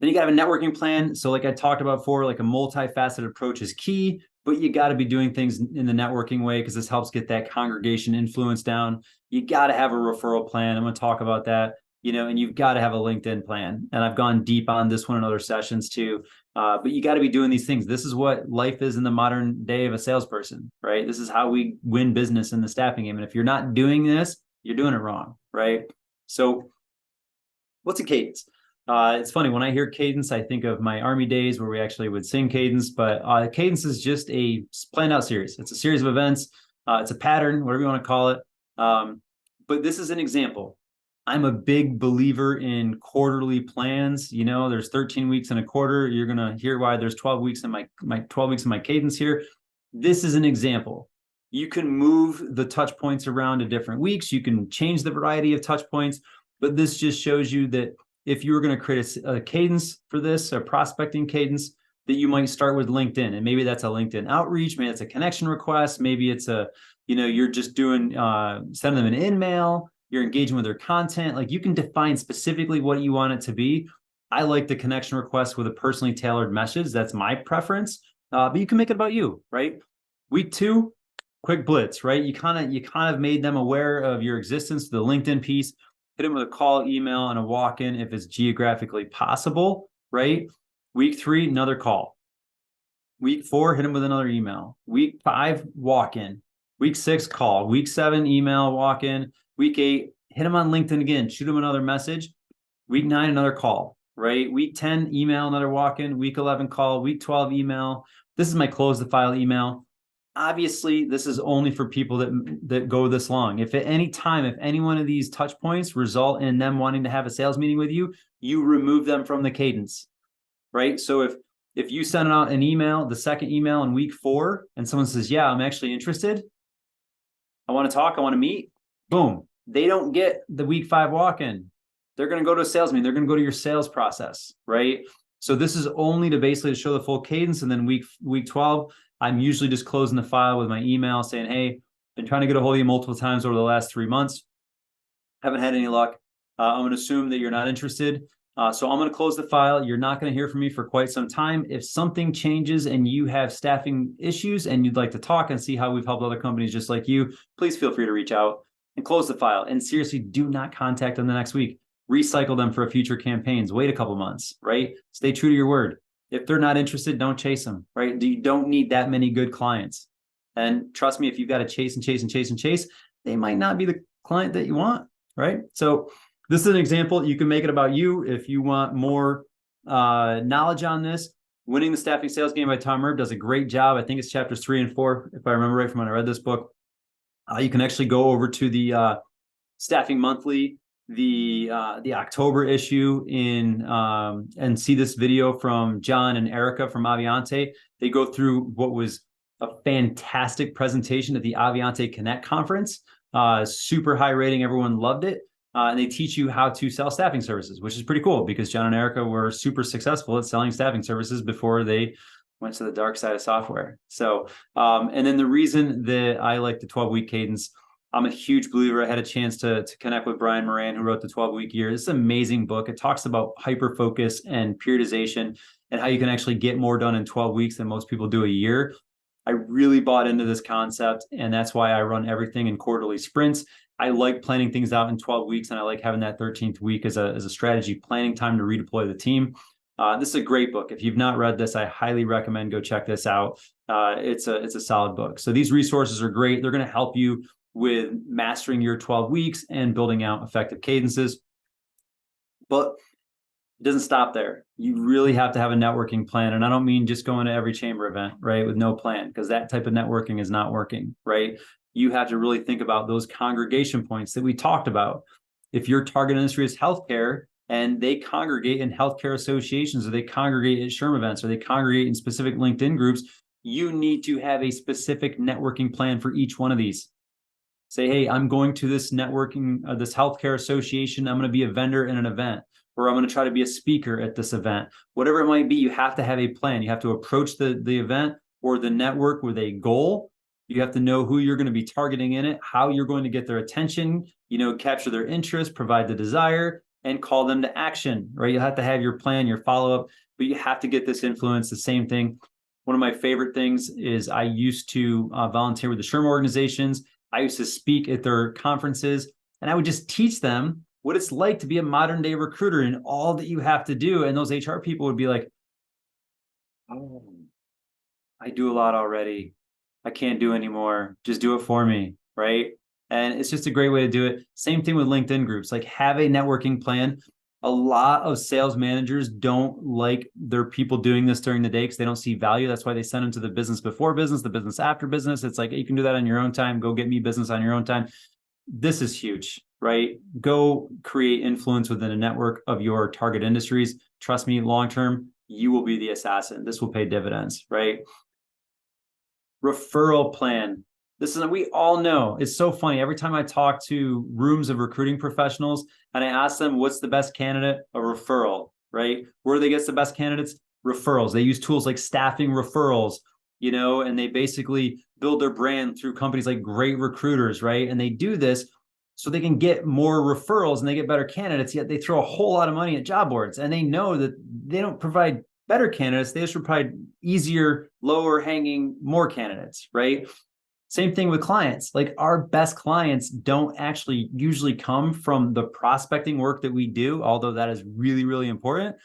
Then you got to have a networking plan. So like I talked about before, like a multifaceted approach is key, but you got to be doing things in the networking way because this helps get that congregation influence down. You got to have a referral plan. I'm going to talk about that, and you've got to have a LinkedIn plan. And I've gone deep on this one in other sessions too. But you got to be doing these things. This is what life is in the modern day of a salesperson, right? This is how we win business in the staffing game. And if you're not doing this, you're doing it wrong, right? So what's a cadence? It's funny, when I hear cadence, I think of my Army days where we actually would sing cadence, but cadence is just a planned out series. It's a series of events. It's a pattern, whatever you want to call it. But this is an example. I'm a big believer in quarterly plans. There's 13 weeks in a quarter. You're going to hear why there's 12 weeks in my 12 weeks in my cadence here. This is an example. You can move the touch points around to different weeks. You can change the variety of touch points, but this just shows you that if you were going to create a cadence for this, a prospecting cadence, that you might start with LinkedIn. And maybe that's a LinkedIn outreach, maybe it's a connection request, maybe it's you're just doing, sending them an email, you're engaging with their content. Like, you can define specifically what you want it to be. I like the connection request with a personally tailored message. That's my preference. But you can make it about you, right? Week 2, quick blitz, right? You kind of made them aware of your existence, the LinkedIn piece. Hit them with a call, email, and a walk-in if it's geographically possible, right? Week 3, another call. Week 4, hit them with another email. Week 5, walk-in. Week 6, call. Week 7, email, walk-in. Week 8, hit them on LinkedIn again. Shoot them another message. Week 9, another call, right? Week 10, email, another walk-in. Week 11, call. Week 12, email. This is my close the file email. Obviously, this is only for people that go this long. If at any time, if any one of these touch points result in them wanting to have a sales meeting with you, you remove them from the cadence, right? So if you send out an email, the second email in week 4, and someone says, yeah, I'm actually interested, I want to talk, I want to meet, boom, they don't get the week 5 walk-in. They're going to go to a sales meeting. They're going to go to your sales process, right? So this is only to basically show the full cadence. And then week 12, I'm usually just closing the file with my email saying, hey, been trying to get a hold of you multiple times over the last 3 months. Haven't had any luck. I'm going to assume that you're not interested. So I'm going to close the file. You're not going to hear from me for quite some time. If something changes and you have staffing issues and you'd like to talk and see how we've helped other companies just like you, please feel free to reach out and close the file. And seriously, do not contact them the next week. Recycle them for future campaigns. Wait a couple months, right? Stay true to your word. If they're not interested, don't chase them, right? You don't need that many good clients. And trust me, if you've got to chase and chase and chase and chase, they might not be the client that you want, right? So this is an example. You can make it about you. If you want more knowledge on this, Winning the Staffing Sales Game by Tom Erb does a great job. I think it's chapters 3 and 4, if I remember right from when I read this book. You can actually go over to the Staffing Monthly, the October issue and see this video from John and Erica from Aviante. They go through what was a fantastic presentation at the Aviante Connect conference. Super high rating. Everyone loved it. And they teach you how to sell staffing services, which is pretty cool because John and Erica were super successful at selling staffing services before they went to the dark side of software. So, and then the reason that I like the 12-week cadence, I'm a huge believer. I had a chance to connect with Brian Moran, who wrote the 12-week year. It's an amazing book. It talks about hyper-focus and periodization and how you can actually get more done in 12 weeks than most people do a year. I really bought into this concept, and that's why I run everything in quarterly sprints. I like planning things out in 12 weeks, and I like having that 13th week as a strategy planning time to redeploy the team. This is a great book. If you've not read this, I highly recommend go check this out. It's a solid book. So these resources are great. They're going to help you with mastering your 12 weeks and building out effective cadences. But it doesn't stop there. You really have to have a networking plan. And I don't mean just going to every chamber event, right, with no plan, because that type of networking is not working, right? You have to really think about those congregation points that we talked about. If your target industry is healthcare and they congregate in healthcare associations, or they congregate at SHRM events, or they congregate in specific LinkedIn groups, you need to have a specific networking plan for each one of these. Say, hey, I'm going to this networking, this healthcare association. I'm going to be a vendor in an event, or I'm going to try to be a speaker at this event. Whatever it might be, you have to have a plan. You have to approach the event or the network with a goal. You have to know who you're going to be targeting in it, how you're going to get their attention, capture their interest, provide the desire, and call them to action, right? You have to have your plan, your follow-up, but you have to get this influence. The same thing. One of my favorite things is I used to volunteer with the SHRM organizations. I used to speak at their conferences, and I would just teach them what it's like to be a modern day recruiter and all that you have to do. And those HR people would be like, oh, I do a lot already. I can't do anymore. Just do it for me, right? And it's just a great way to do it. Same thing with LinkedIn groups. Like, have a networking plan. A lot of sales managers don't like their people doing this during the day because they don't see value. That's why they send them to the business before business, the business after business. It's like, you can do that on your own time. Go get me business on your own time. This is huge, right? Go create influence within a network of your target industries. Trust me, long-term, you will be the assassin. This will pay dividends, right? Referral plan. We all know it's so funny. Every time I talk to rooms of recruiting professionals and I ask them what's the best candidate, a referral, right? Where do they get the best candidates? Referrals. They use tools like staffing referrals, and they basically build their brand through companies like Great Recruiters, right? And they do this so they can get more referrals and they get better candidates, yet they throw a whole lot of money at job boards. And they know that they don't provide better candidates, they just provide easier, lower hanging, more candidates, right? Same thing with clients. Like our best clients don't actually usually come from the prospecting work that we do, although that is really, really important.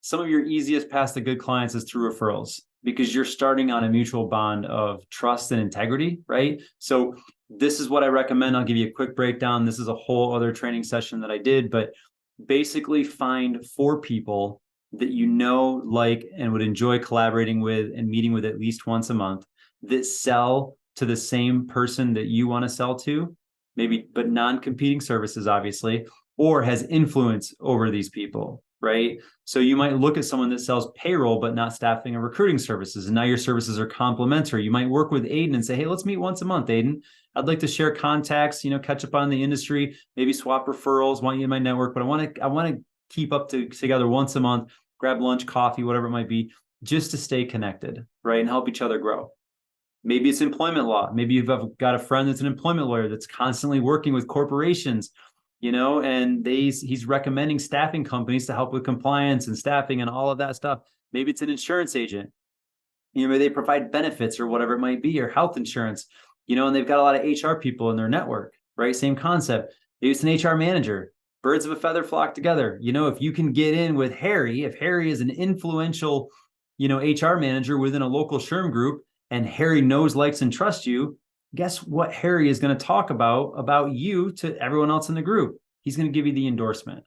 Some of your easiest paths to good clients is through referrals because you're starting on a mutual bond of trust and integrity, right? So this is what I recommend. I'll give you a quick breakdown. This is a whole other training session that I did, but basically find 4 people that you know, like, and would enjoy collaborating with and meeting with at least once a month that sell to the same person that you want to sell to, maybe, but non-competing services, obviously, or has influence over these people, right? So you might look at someone that sells payroll, but not staffing and recruiting services. And now your services are complementary. You might work with Aiden and say, hey, let's meet once a month, Aiden. I'd like to share contacts, catch up on the industry, maybe swap referrals, want you in my network, but I want to keep up together once a month, grab lunch, coffee, whatever it might be, just to stay connected, right? And help each other grow. Maybe it's employment law. Maybe you've got a friend that's an employment lawyer that's constantly working with corporations, and he's recommending staffing companies to help with compliance and staffing and all of that stuff. Maybe it's an insurance agent. Maybe they provide benefits or whatever it might be, or health insurance, and they've got a lot of HR people in their network, right? Same concept. Maybe it's an HR manager. Birds of a feather flock together. If you can get in with Harry, if Harry is an influential, HR manager within a local SHRM group, and Harry knows, likes, and trusts you, guess what Harry is going to talk about you to everyone else in the group? He's going to give you the endorsement,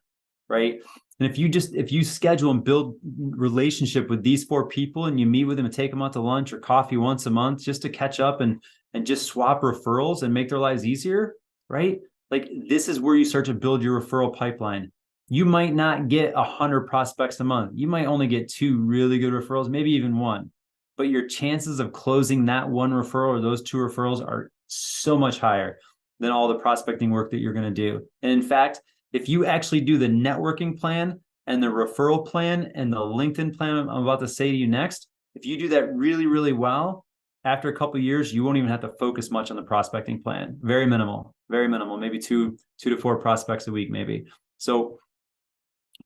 right? And if you schedule and build relationship with these 4 people and you meet with them and take them out to lunch or coffee once a month just to catch up and just swap referrals and make their lives easier, right? Like this is where you start to build your referral pipeline. You might not get 100 prospects a month. You might only get 2 really good referrals, maybe even 1. But your chances of closing that 1 referral or those 2 referrals are so much higher than all the prospecting work that you're going to do. And in fact, if you actually do the networking plan and the referral plan and the LinkedIn plan I'm about to say to you next, if you do that really, really well, after a couple of years, you won't even have to focus much on the prospecting plan. Very minimal, maybe two to 4 prospects a week, maybe. So,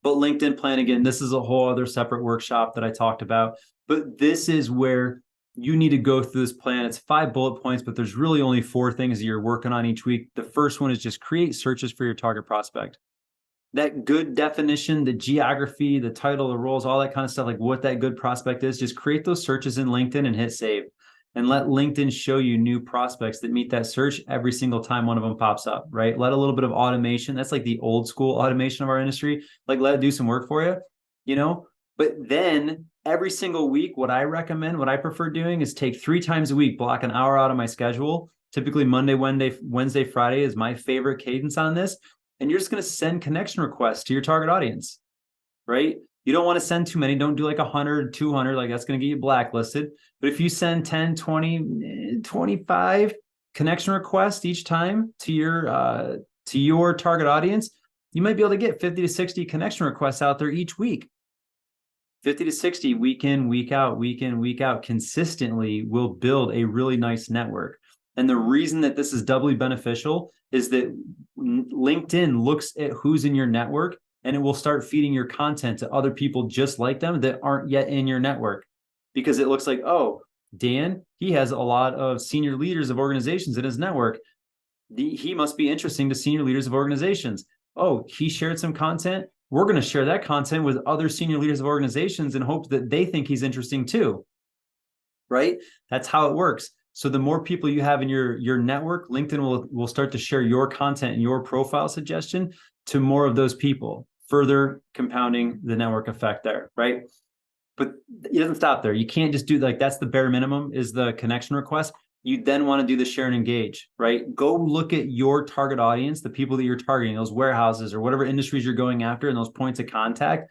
but LinkedIn plan, again, this is a whole other separate workshop that I talked about. But this is where you need to go through this plan. It's 5 bullet points, but there's really only 4 things that you're working on each week. The first one is just create searches for your target prospect. That good definition, the geography, the title, the roles, all that kind of stuff, like what that good prospect is, just create those searches in LinkedIn and hit save. And let LinkedIn show you new prospects that meet that search every single time one of them pops up, right? Let a little bit of automation. That's like the old school automation of our industry. Like let it do some work for you, But then every single week, what I recommend, what I prefer doing is take 3 times a week, block an hour out of my schedule. Typically Monday, Wednesday, Friday is my favorite cadence on this. And you're just going to send connection requests to your target audience, right? You don't want to send too many. Don't do like 100, 200, like that's going to get you blacklisted. But if you send 10, 20, 25 connection requests each time to your target audience, you might be able to get 50 to 60 connection requests out there each week. 50 to 60 week in, week out consistently will build a really nice network. And the reason that this is doubly beneficial is that LinkedIn looks at who's in your network and it will start feeding your content to other people just like them that aren't yet in your network. Because it looks like, oh, Dan, he has a lot of senior leaders of organizations in his network. He must be interesting to senior leaders of organizations. Oh, he shared some content. We're going to share that content with other senior leaders of organizations in hopes that they think he's interesting too, right? That's how it works. So the more people you have in your network, LinkedIn will start to share your content and your profile suggestion to more of those people, further compounding the network effect there, right? But it doesn't stop there. You can't just do like, that's the bare minimum is the connection request. You then want to do the share and engage, right? Go look at your target audience, the people that you're targeting, those warehouses or whatever industries you're going after and those points of contact.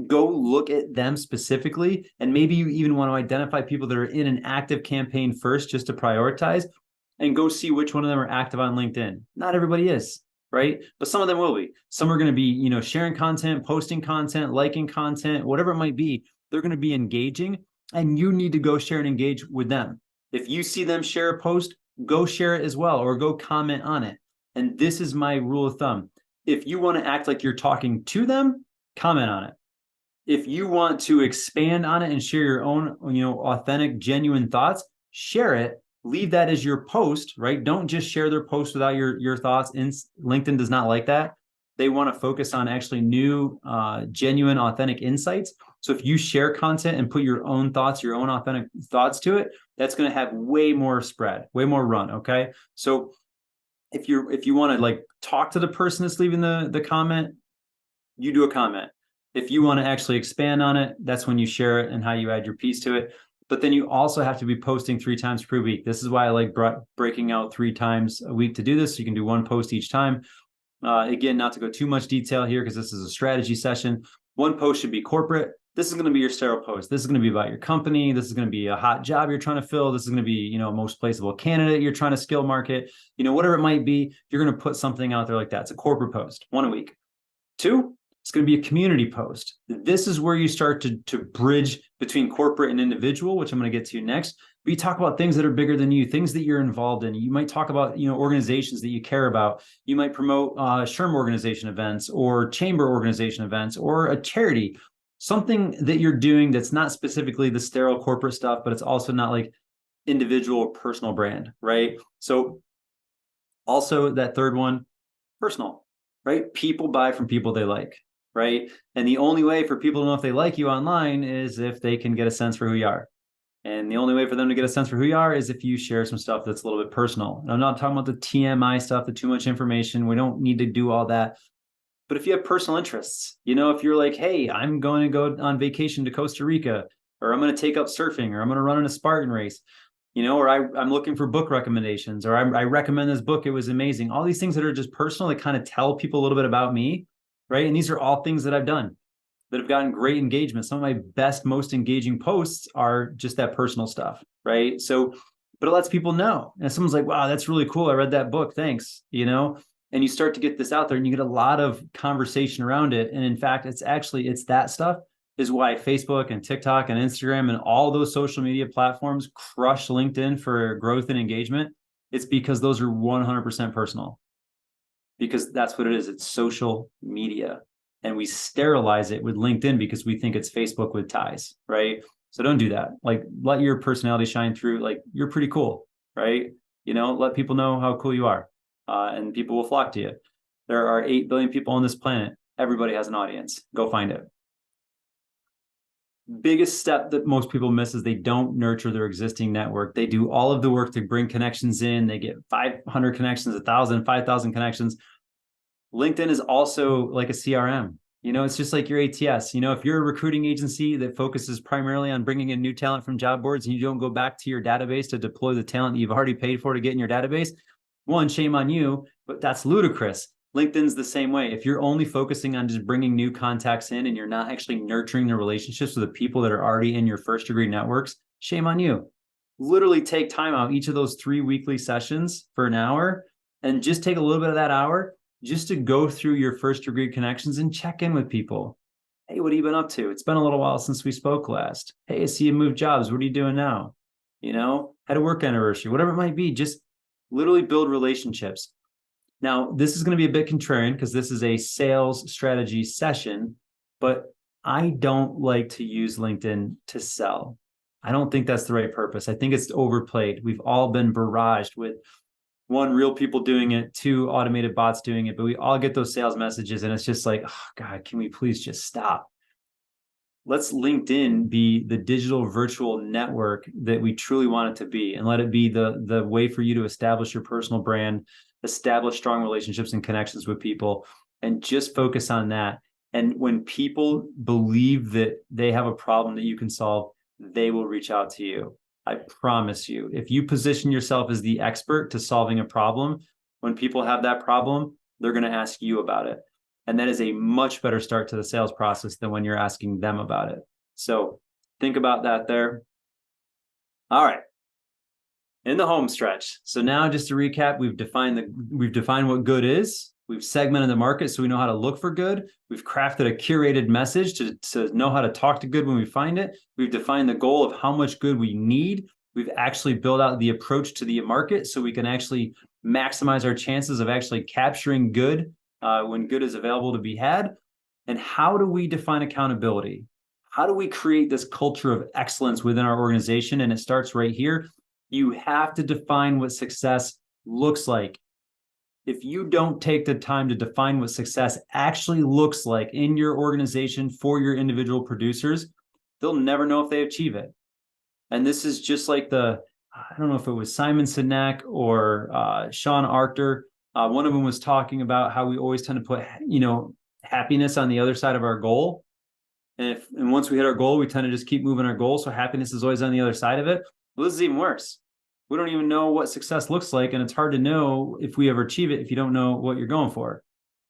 Go look at them specifically. And maybe you even want to identify people that are in an active campaign first, just to prioritize. and go see which one of them are active on LinkedIn. Not everybody is, right? But some of them will be. Some are going to be, sharing content, posting content, liking content, whatever it might be. They're going to be engaging, and you need to go share and engage with them. If you see them share a post, go share it as well, or go comment on it. And this is my rule of thumb. If you want to act like you're talking to them, comment on it. If you want to expand on it and share your own, authentic, genuine thoughts, share it. Leave that as your post, right? Don't just share their post without your thoughts. LinkedIn does not like that. They want to focus on actually new, genuine, authentic insights. So if you share content and put your own thoughts, your own authentic thoughts to it, that's going to have way more spread, way more run. Okay. So if you want to like talk to the person that's leaving the comment, you do a comment. If you want to actually expand on it, that's when you share it and how you add your piece to it. But then you also have to be posting 3 times per week. This is why I like breaking out 3 times a week to do this. So you can do 1 post each time. Again, not to go too much detail here because this is a strategy session. 1 post should be corporate. This is going to be your sterile post. This is going to be about your company. This is going to be a hot job you're trying to fill. This is going to be, most placeable candidate you're trying to skill market. Whatever it might be, you're going to put something out there like that. It's a corporate post, 1 a week. 2, it's going to be a community post. This is where you start to bridge between corporate and individual, which I'm going to get to next. But you talk about things that are bigger than you, things that you're involved in. You might talk about, organizations that you care about. You might promote SHRM organization events or chamber organization events or a charity, something that you're doing that's not specifically the sterile corporate stuff, but it's also not like individual or personal brand, right? So also that 3rd one, personal, right? People buy from people they like, right? And the only way for people to know if they like you online is if they can get a sense for who you are. And the only way for them to get a sense for who you are is if you share some stuff that's a little bit personal. And I'm not talking about the TMI stuff, the too much information. We don't need to do all that. But if you have personal interests, if you're like, hey, I'm going to go on vacation to Costa Rica, or I'm going to take up surfing, or I'm going to run in a Spartan race, or I'm looking for book recommendations, or I recommend this book. It was amazing. All these things that are just personal that kind of tell people a little bit about me, right? And these are all things that I've done that have gotten great engagement. Some of my best, most engaging posts are just that personal stuff, right? So, but it lets people know. And someone's like, wow, that's really cool. I read that book. Thanks, and you start to get this out there and you get a lot of conversation around it. And in fact, it's that stuff is why Facebook and TikTok and Instagram and all those social media platforms crush LinkedIn for growth and engagement. It's because those are 100% personal, because that's what it is. It's social media. And we sterilize it with LinkedIn because we think it's Facebook with ties, right? So don't do that. Like, let your personality shine through. Like, you're pretty cool, right? Let people know how cool you are, and people will flock to you. There are 8 billion people on this planet. Everybody has an audience. Go find it. Biggest step that most people miss is they don't nurture their existing network. They do all of the work to bring connections in. They get 500 connections, 1,000, 5,000 connections. LinkedIn is also like a CRM. It's just like your ATS. If you're a recruiting agency that focuses primarily on bringing in new talent from job boards and you don't go back to your database to deploy the talent you've already paid for to get in your database, 1, shame on you, but that's ludicrous. LinkedIn's the same way. If you're only focusing on just bringing new contacts in and you're not actually nurturing the relationships with the people that are already in your first degree networks, shame on you. Literally take time out each of those 3 weekly sessions for an hour and just take a little bit of that hour just to go through your first degree connections and check in with people. Hey, what have you been up to? It's been a little while since we spoke last. Hey, I see you moved jobs. What are you doing now? Had a work anniversary, whatever it might be. Just literally build relationships. Now, this is going to be a bit contrarian because this is a sales strategy session, but I don't like to use LinkedIn to sell. I don't think that's the right purpose. I think it's overplayed. We've all been barraged with 1, real people doing it, 2, automated bots doing it, but we all get those sales messages and it's just like, oh God, can we please just stop? Let's LinkedIn be the digital virtual network that we truly want it to be, and let it be the way for you to establish your personal brand, establish strong relationships and connections with people, and just focus on that. And when people believe that they have a problem that you can solve, they will reach out to you. I promise you, if you position yourself as the expert to solving a problem, when people have that problem, they're going to ask you about it. And that is a much better start to the sales process than when you're asking them about it. So think about that there. All right. in the home stretch. So now just to recap, we've defined what good is. We've segmented the market so we know how to look for good. We've crafted a curated message to know how to talk to good when we find it. We've defined the goal of how much good we need. We've actually built out the approach to the market so we can actually maximize our chances of actually capturing good when good is available to be had. And how do we define accountability? How do we create this culture of excellence within our organization? And it starts right here. You have to define what success looks like. If you don't take the time to define what success actually looks like in your organization for your individual producers, they'll never know if they achieve it. And this is just like I don't know if it was Simon Sinek or Sean Archer. One of them was talking about how we always tend to put, happiness on the other side of our goal. And once we hit our goal, we tend to just keep moving our goal. So happiness is always on the other side of it. Well, this is even worse. We don't even know what success looks like. And it's hard to know if we ever achieve it if you don't know what you're going for.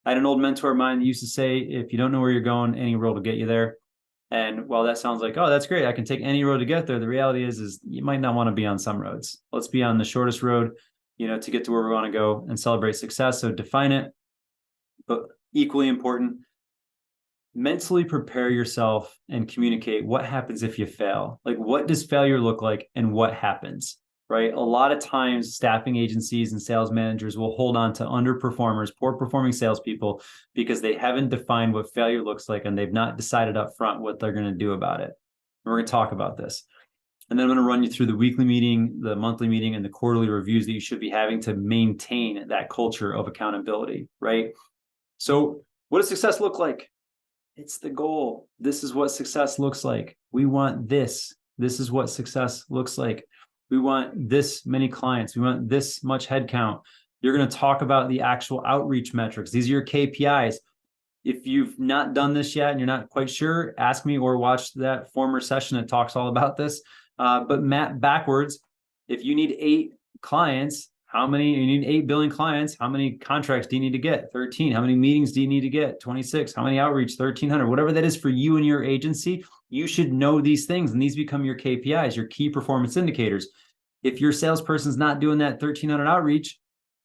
I had an old mentor of mine that used to say, if you don't know where you're going, any road will get you there. And while that sounds like, oh, that's great, I can take any road to get there, the reality is you might not want to be on some roads. Let's be on the shortest road, to get to where we want to go and celebrate success. So define it, but equally important, mentally prepare yourself and communicate what happens if you fail. Like, what does failure look like and what happens? Right? A lot of times staffing agencies and sales managers will hold on to underperformers, poor performing salespeople, because they haven't defined what failure looks like and they've not decided up front what they're going to do about it. And we're going to talk about this. And then I'm going to run you through the weekly meeting, the monthly meeting, and the quarterly reviews that you should be having to maintain that culture of accountability, right? So what does success look like? It's the goal. This is what success looks like. We want this. This is what success looks like. We want this many clients. We want this much headcount. You're going to talk about the actual outreach metrics. These are your KPIs. If you've not done this yet and you're not quite sure, ask me or watch that former session that talks all about this. But map backwards. If you need 8 clients, you need 8 billion clients. How many contracts do you need to get? 13. How many meetings do you need to get? 26. How many outreach? 1,300. Whatever that is for you and your agency, you should know these things, and these become your KPIs, your key performance indicators. If your salesperson's not doing that 1,300 outreach,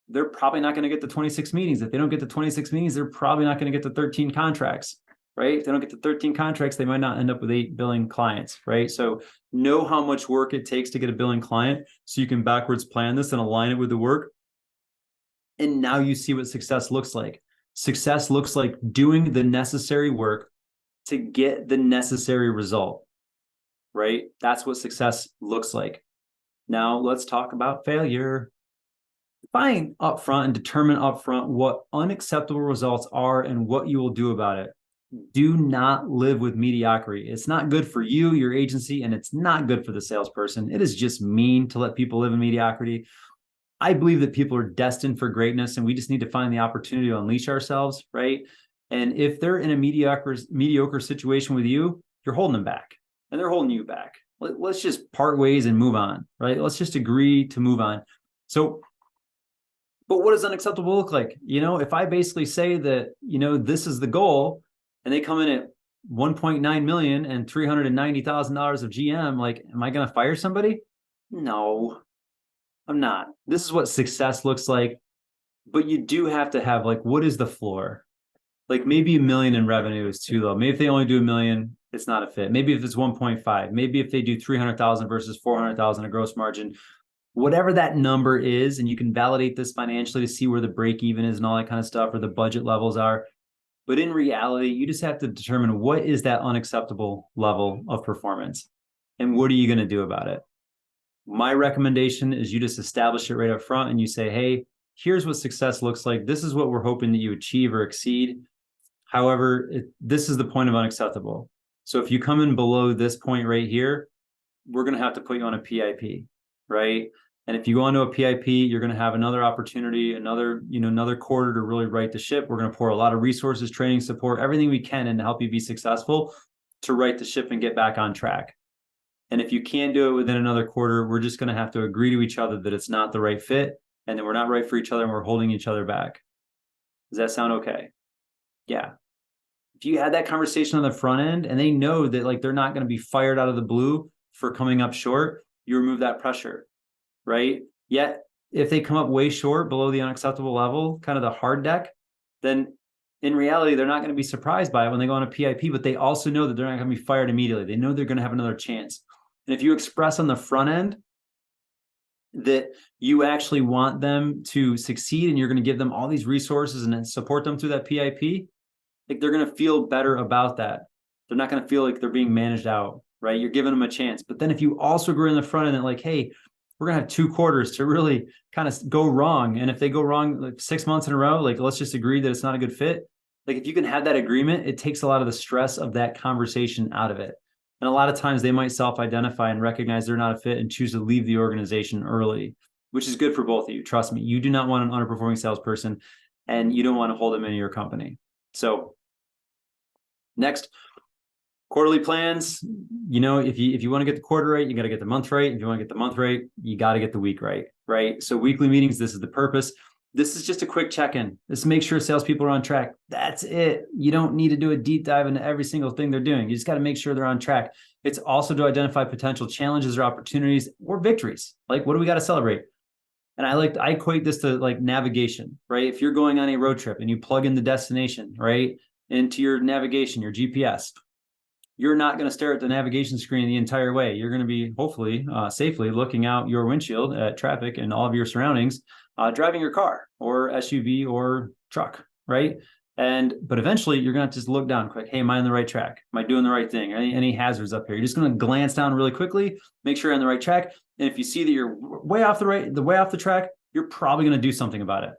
they're probably not going to get the 26 meetings. If they don't get the 26 meetings, they're probably not going to get the 13 contracts, right? If they don't get the 13 contracts, they might not end up with 8 billing clients, right? So know how much work it takes to get a billing client so you can backwards plan this and align it with the work. And now you see what success looks like. Success looks like doing the necessary work to get the necessary result, right? That's what success looks like. Now let's talk about failure. Define upfront and determine upfront what unacceptable results are and what you will do about it. Do not live with mediocrity. It's not good for you, your agency, and it's not good for the salesperson. It is just mean to let people live in mediocrity. I believe that people are destined for greatness, and we just need to find the opportunity to unleash ourselves, right? And if they're in a mediocre situation with you, you're holding them back, and they're holding you back. Let's just part ways and move on, right? Let's just agree to move on. So, but what does unacceptable look like? If I basically say that, this is the goal, and they come in at 1.9 million and $390,000 of GM, like, am I going to fire somebody? No, I'm not. This is what success looks like. But you do have to have, like, what is the floor? Like, maybe 1 million in revenue is too low. Maybe if they only do 1 million, it's not a fit. Maybe if it's 1.5, maybe if they do 300,000 versus 400,000 a gross margin, whatever that number is, and you can validate this financially to see where the break even is and all that kind of stuff, or the budget levels are. But in reality, you just have to determine what is that unacceptable level of performance and what are you going to do about it? My recommendation is you just establish it right up front and you say, hey, here's what success looks like. This is what we're hoping that you achieve or exceed. However, this is the point of unacceptable. So if you come in below this point right here, we're going to have to put you on a PIP, right? And if you go onto a PIP, you're going to have another opportunity, another quarter to really right the ship. We're going to pour a lot of resources, training, support, everything we can in to help you be successful to right the ship and get back on track. And if you can't do it within another quarter, we're just going to have to agree to each other that it's not the right fit and that we're not right for each other and we're holding each other back. Does that sound okay? Yeah. If you had that conversation on the front end and they know that, like, they're not going to be fired out of the blue for coming up short, you remove that pressure. right? Yet if they come up way short below the unacceptable level, kind of the hard deck, then in reality, they're not going to be surprised by it when they go on a PIP, but they also know that they're not going to be fired immediately. They know they're going to have another chance. And if you express on the front end that you actually want them to succeed and you're going to give them all these resources and then support them through that PIP, like they're going to feel better about that. They're not going to feel like they're being managed out, right? You're giving them a chance. But then if you also agree in the front end that like, hey, we're going to have 2 quarters to really kind of go wrong. And if they go wrong like 6 months in a row, like let's just agree that it's not a good fit. Like if you can have that agreement, it takes a lot of the stress of that conversation out of it. And a lot of times they might self-identify and recognize they're not a fit and choose to leave the organization early, which is good for both of you. Trust me, you do not want an underperforming salesperson and you don't want to hold them in your company. So next, quarterly plans. You know, if you want to get the quarter right, you got to get the month right. If you want to get the month right, you got to get the week right, right? So weekly meetings, this is the purpose. This is just a quick check-in. Just make sure salespeople are on track. That's it. You don't need to do a deep dive into every single thing they're doing. You just got to make sure they're on track. It's also to identify potential challenges or opportunities or victories. Like, what do we got to celebrate? And I equate this to like navigation, right? If you're going on a road trip and you plug in the destination, right, into your navigation, your GPS, you're not going to stare at the navigation screen the entire way. You're going to be hopefully safely looking out your windshield at traffic and all of your surroundings, driving your car or SUV or truck, right? But eventually you're going to just look down quick. Hey, am I on the right track? Am I doing the right thing? Any hazards up here? You're just going to glance down really quickly, make sure you're on the right track. And if you see that you're way off the track, you're probably going to do something about it.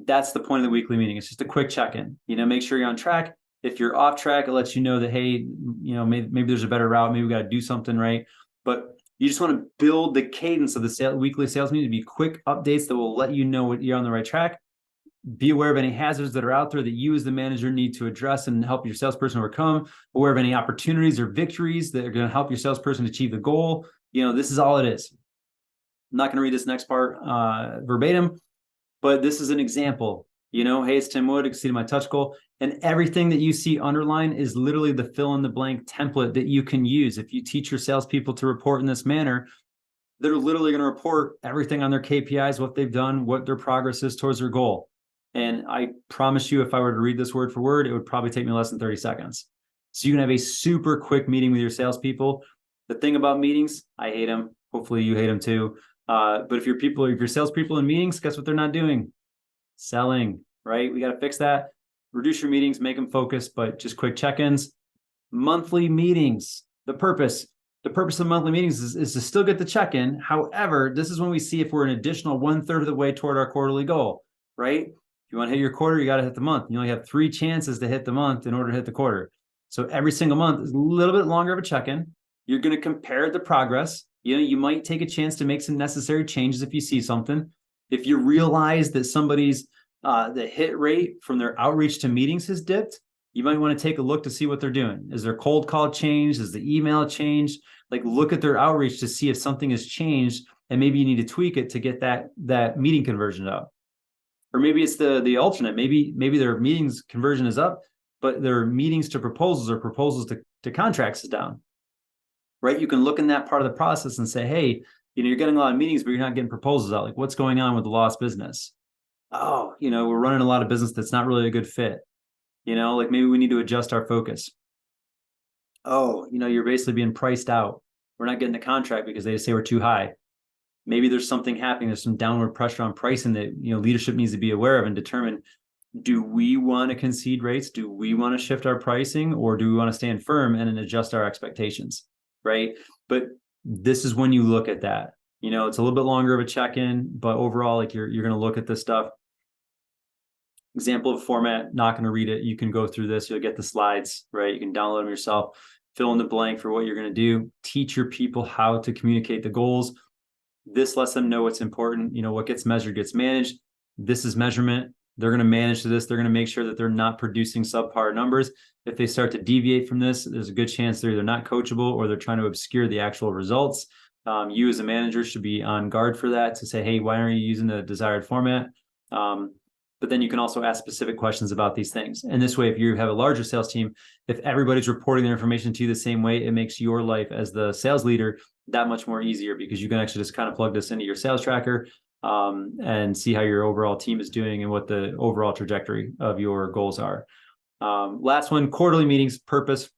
That's the point of the weekly meeting. It's just a quick check-in. You know, make sure you're on track. If you're off track, it lets you know that, hey, you know, maybe there's a better route. Maybe we got to do something, right? But you just want to build the cadence of the weekly sales meeting to be quick updates that will let you know what you're on the right track. Be aware of any hazards that are out there that you as the manager need to address and help your salesperson overcome. Aware of any opportunities or victories that are going to help your salesperson achieve the goal. You know, this is all it is. I'm not going to read this next part verbatim, but this is an example. You know, hey, it's Tim Wood, exceeded my touch goal. And everything that you see underlined is literally the fill in the blank template that you can use. If you teach your salespeople to report in this manner, they're literally going to report everything on their KPIs, what they've done, what their progress is towards their goal. And I promise you, if I were to read this word for word, it would probably take me less than 30 seconds. So you can have a super quick meeting with your salespeople. The thing about meetings, I hate them. Hopefully you hate them too. But if your salespeople in meetings, guess what they're not doing? Selling, right? We got to fix that. Reduce your meetings, make them focus, but just quick check-ins. Monthly meetings. The purpose of monthly meetings is to still get the check-in. However, this is when we see if we're an additional 1/3 of the way toward our quarterly goal, right? If you want to hit your quarter, you got to hit the month. You only have 3 chances to hit the month in order to hit the quarter. So every single month is a little bit longer of a check-in. You're going to compare the progress. You know, you might take a chance to make some necessary changes if you see something. If you realize that somebody's the hit rate from their outreach to meetings has dipped, you might want to take a look to see what they're doing. Is their cold call changed? Is the email changed? Like look at their outreach to see if something has changed and maybe you need to tweak it to get that meeting conversion up. Or maybe it's the alternate. Maybe their meetings conversion is up, but their meetings to proposals or proposals to contracts is down. Right? You can look in that part of the process and say, hey, you know, you're getting a lot of meetings, but you're not getting proposals out. Like what's going on with the lost business? Oh, you know, we're running a lot of business that's not really a good fit. You know, like maybe we need to adjust our focus. Oh, you know, you're basically being priced out. We're not getting the contract because they say we're too high. Maybe there's something happening. There's some downward pressure on pricing that, you know, leadership needs to be aware of and determine, do we want to concede rates? Do we want to shift our pricing or do we want to stand firm and adjust our expectations? Right. But this is when you look at that. You know, it's a little bit longer of a check-in, but overall, like you're going to look at this stuff. Example of format, not going to read it. You can go through this. You'll get the slides, right? You can download them yourself, fill in the blank for what you're going to do, teach your people how to communicate the goals. This lets them know what's important. You know, what gets measured gets managed. This is measurement. They're going to manage to this. They're going to make sure that they're not producing subpar numbers. If they start to deviate from this, there's a good chance they're either not coachable or they're trying to obscure the actual results. You as a manager should be on guard for that to say, hey, why aren't you using the desired format? But then you can also ask specific questions about these things. And this way, if you have a larger sales team, if everybody's reporting their information to you the same way, it makes your life as the sales leader that much more easier, because you can actually just kind of plug this into your sales tracker and see how your overall team is doing and what the overall trajectory of your goals are. Last one, quarterly meetings, purpose.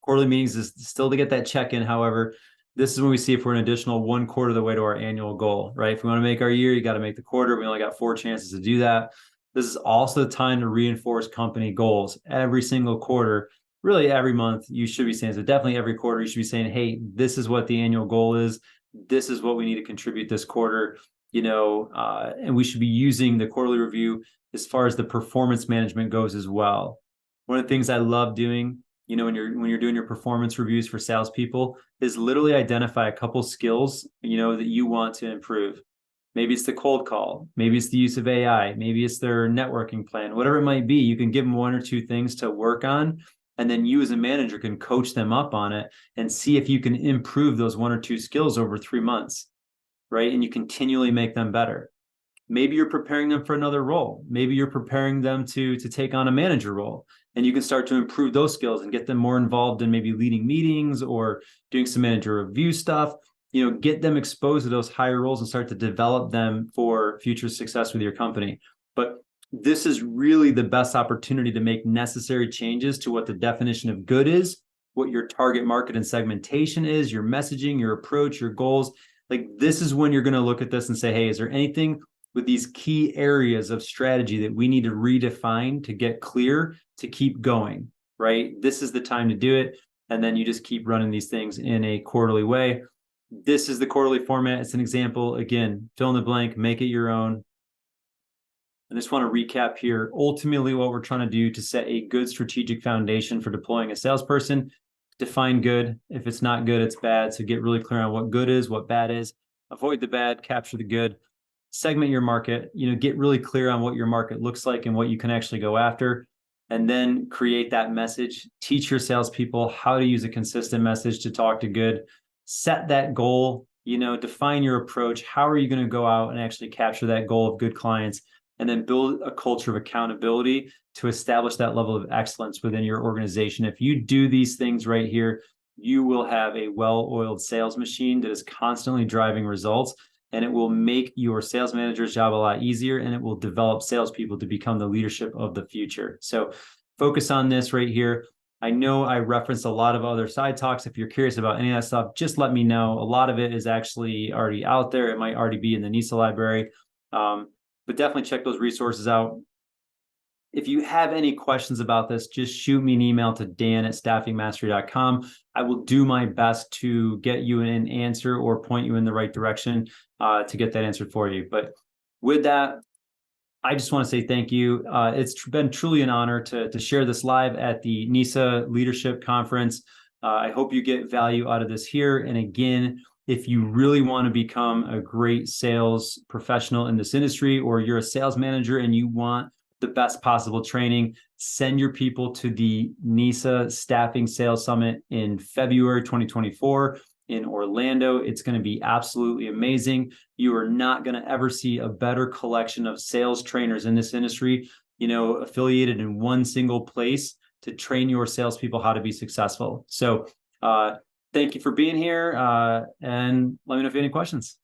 Quarterly meetings is still to get that check-in. However, this is when we see if we're an additional 1/4 of the way to our annual goal, right? If we want to make our year, you got to make the quarter. We only got 4 chances to do that. This is also the time to reinforce company goals every single quarter. Really, every month you should be saying, so definitely every quarter you should be saying, hey, this is what the annual goal is. This is what we need to contribute this quarter, and we should be using the quarterly review as far as the performance management goes as well. One of the things I love doing, when you're doing your performance reviews for salespeople, is literally identify a couple skills, that you want to improve. Maybe it's the cold call, maybe it's the use of AI, maybe it's their networking plan, whatever it might be. You can give them 1 or 2 things to work on, and then you as a manager can coach them up on it and see if you can improve those 1 or 2 skills over 3 months, right? And you continually make them better. Maybe you're preparing them for another role. Maybe you're preparing them to take on a manager role, and you can start to improve those skills and get them more involved in maybe leading meetings or doing some manager review stuff. Get them exposed to those higher roles and start to develop them for future success with your company. But this is really the best opportunity to make necessary changes to what the definition of good is, what your target market and segmentation is, your messaging, your approach, your goals. Like, this is when you're going to look at this and say, hey, is there anything with these key areas of strategy that we need to redefine to get clear to keep going, right? This is the time to do it. And then you just keep running these things in a quarterly way. This is the quarterly format. It's an example. Again, fill in the blank, make it your own. I just want to recap here. Ultimately, what we're trying to do to set a good strategic foundation for deploying a salesperson: define good. If it's not good, it's bad. So get really clear on what good is, what bad is. Avoid the bad, capture the good. Segment your market, get really clear on what your market looks like and what you can actually go after, and then create that message. Teach your salespeople how to use a consistent message to talk to good. Set that goal, define your approach. How are you going to go out and actually capture that goal of good clients? And then build a culture of accountability to establish that level of excellence within your organization. If you do these things right here, you will have a well-oiled sales machine that is constantly driving results. And it will make your sales manager's job a lot easier, and it will develop salespeople to become the leadership of the future. So focus on this right here. I know I referenced a lot of other side talks. If you're curious about any of that stuff, just let me know. A lot of it is actually already out there. It might already be in the NISA library, but definitely check those resources out. If you have any questions about this, just shoot me an email to dan@staffingmastery.com. I will do my best to get you an answer or point you in the right direction to get that answered for you. But with that, I just want to say thank you. It's been truly an honor to share this live at the NISA Leadership Conference. I hope you get value out of this here. And again, if you really want to become a great sales professional in this industry, or you're a sales manager and you want the best possible training, send your people to the NISA Staffing Sales Summit in February 2024 in Orlando. It's going to be absolutely amazing. You are not going to ever see a better collection of sales trainers in this industry, affiliated in one single place to train your salespeople how to be successful. So thank you for being here, and let me know if you have any questions.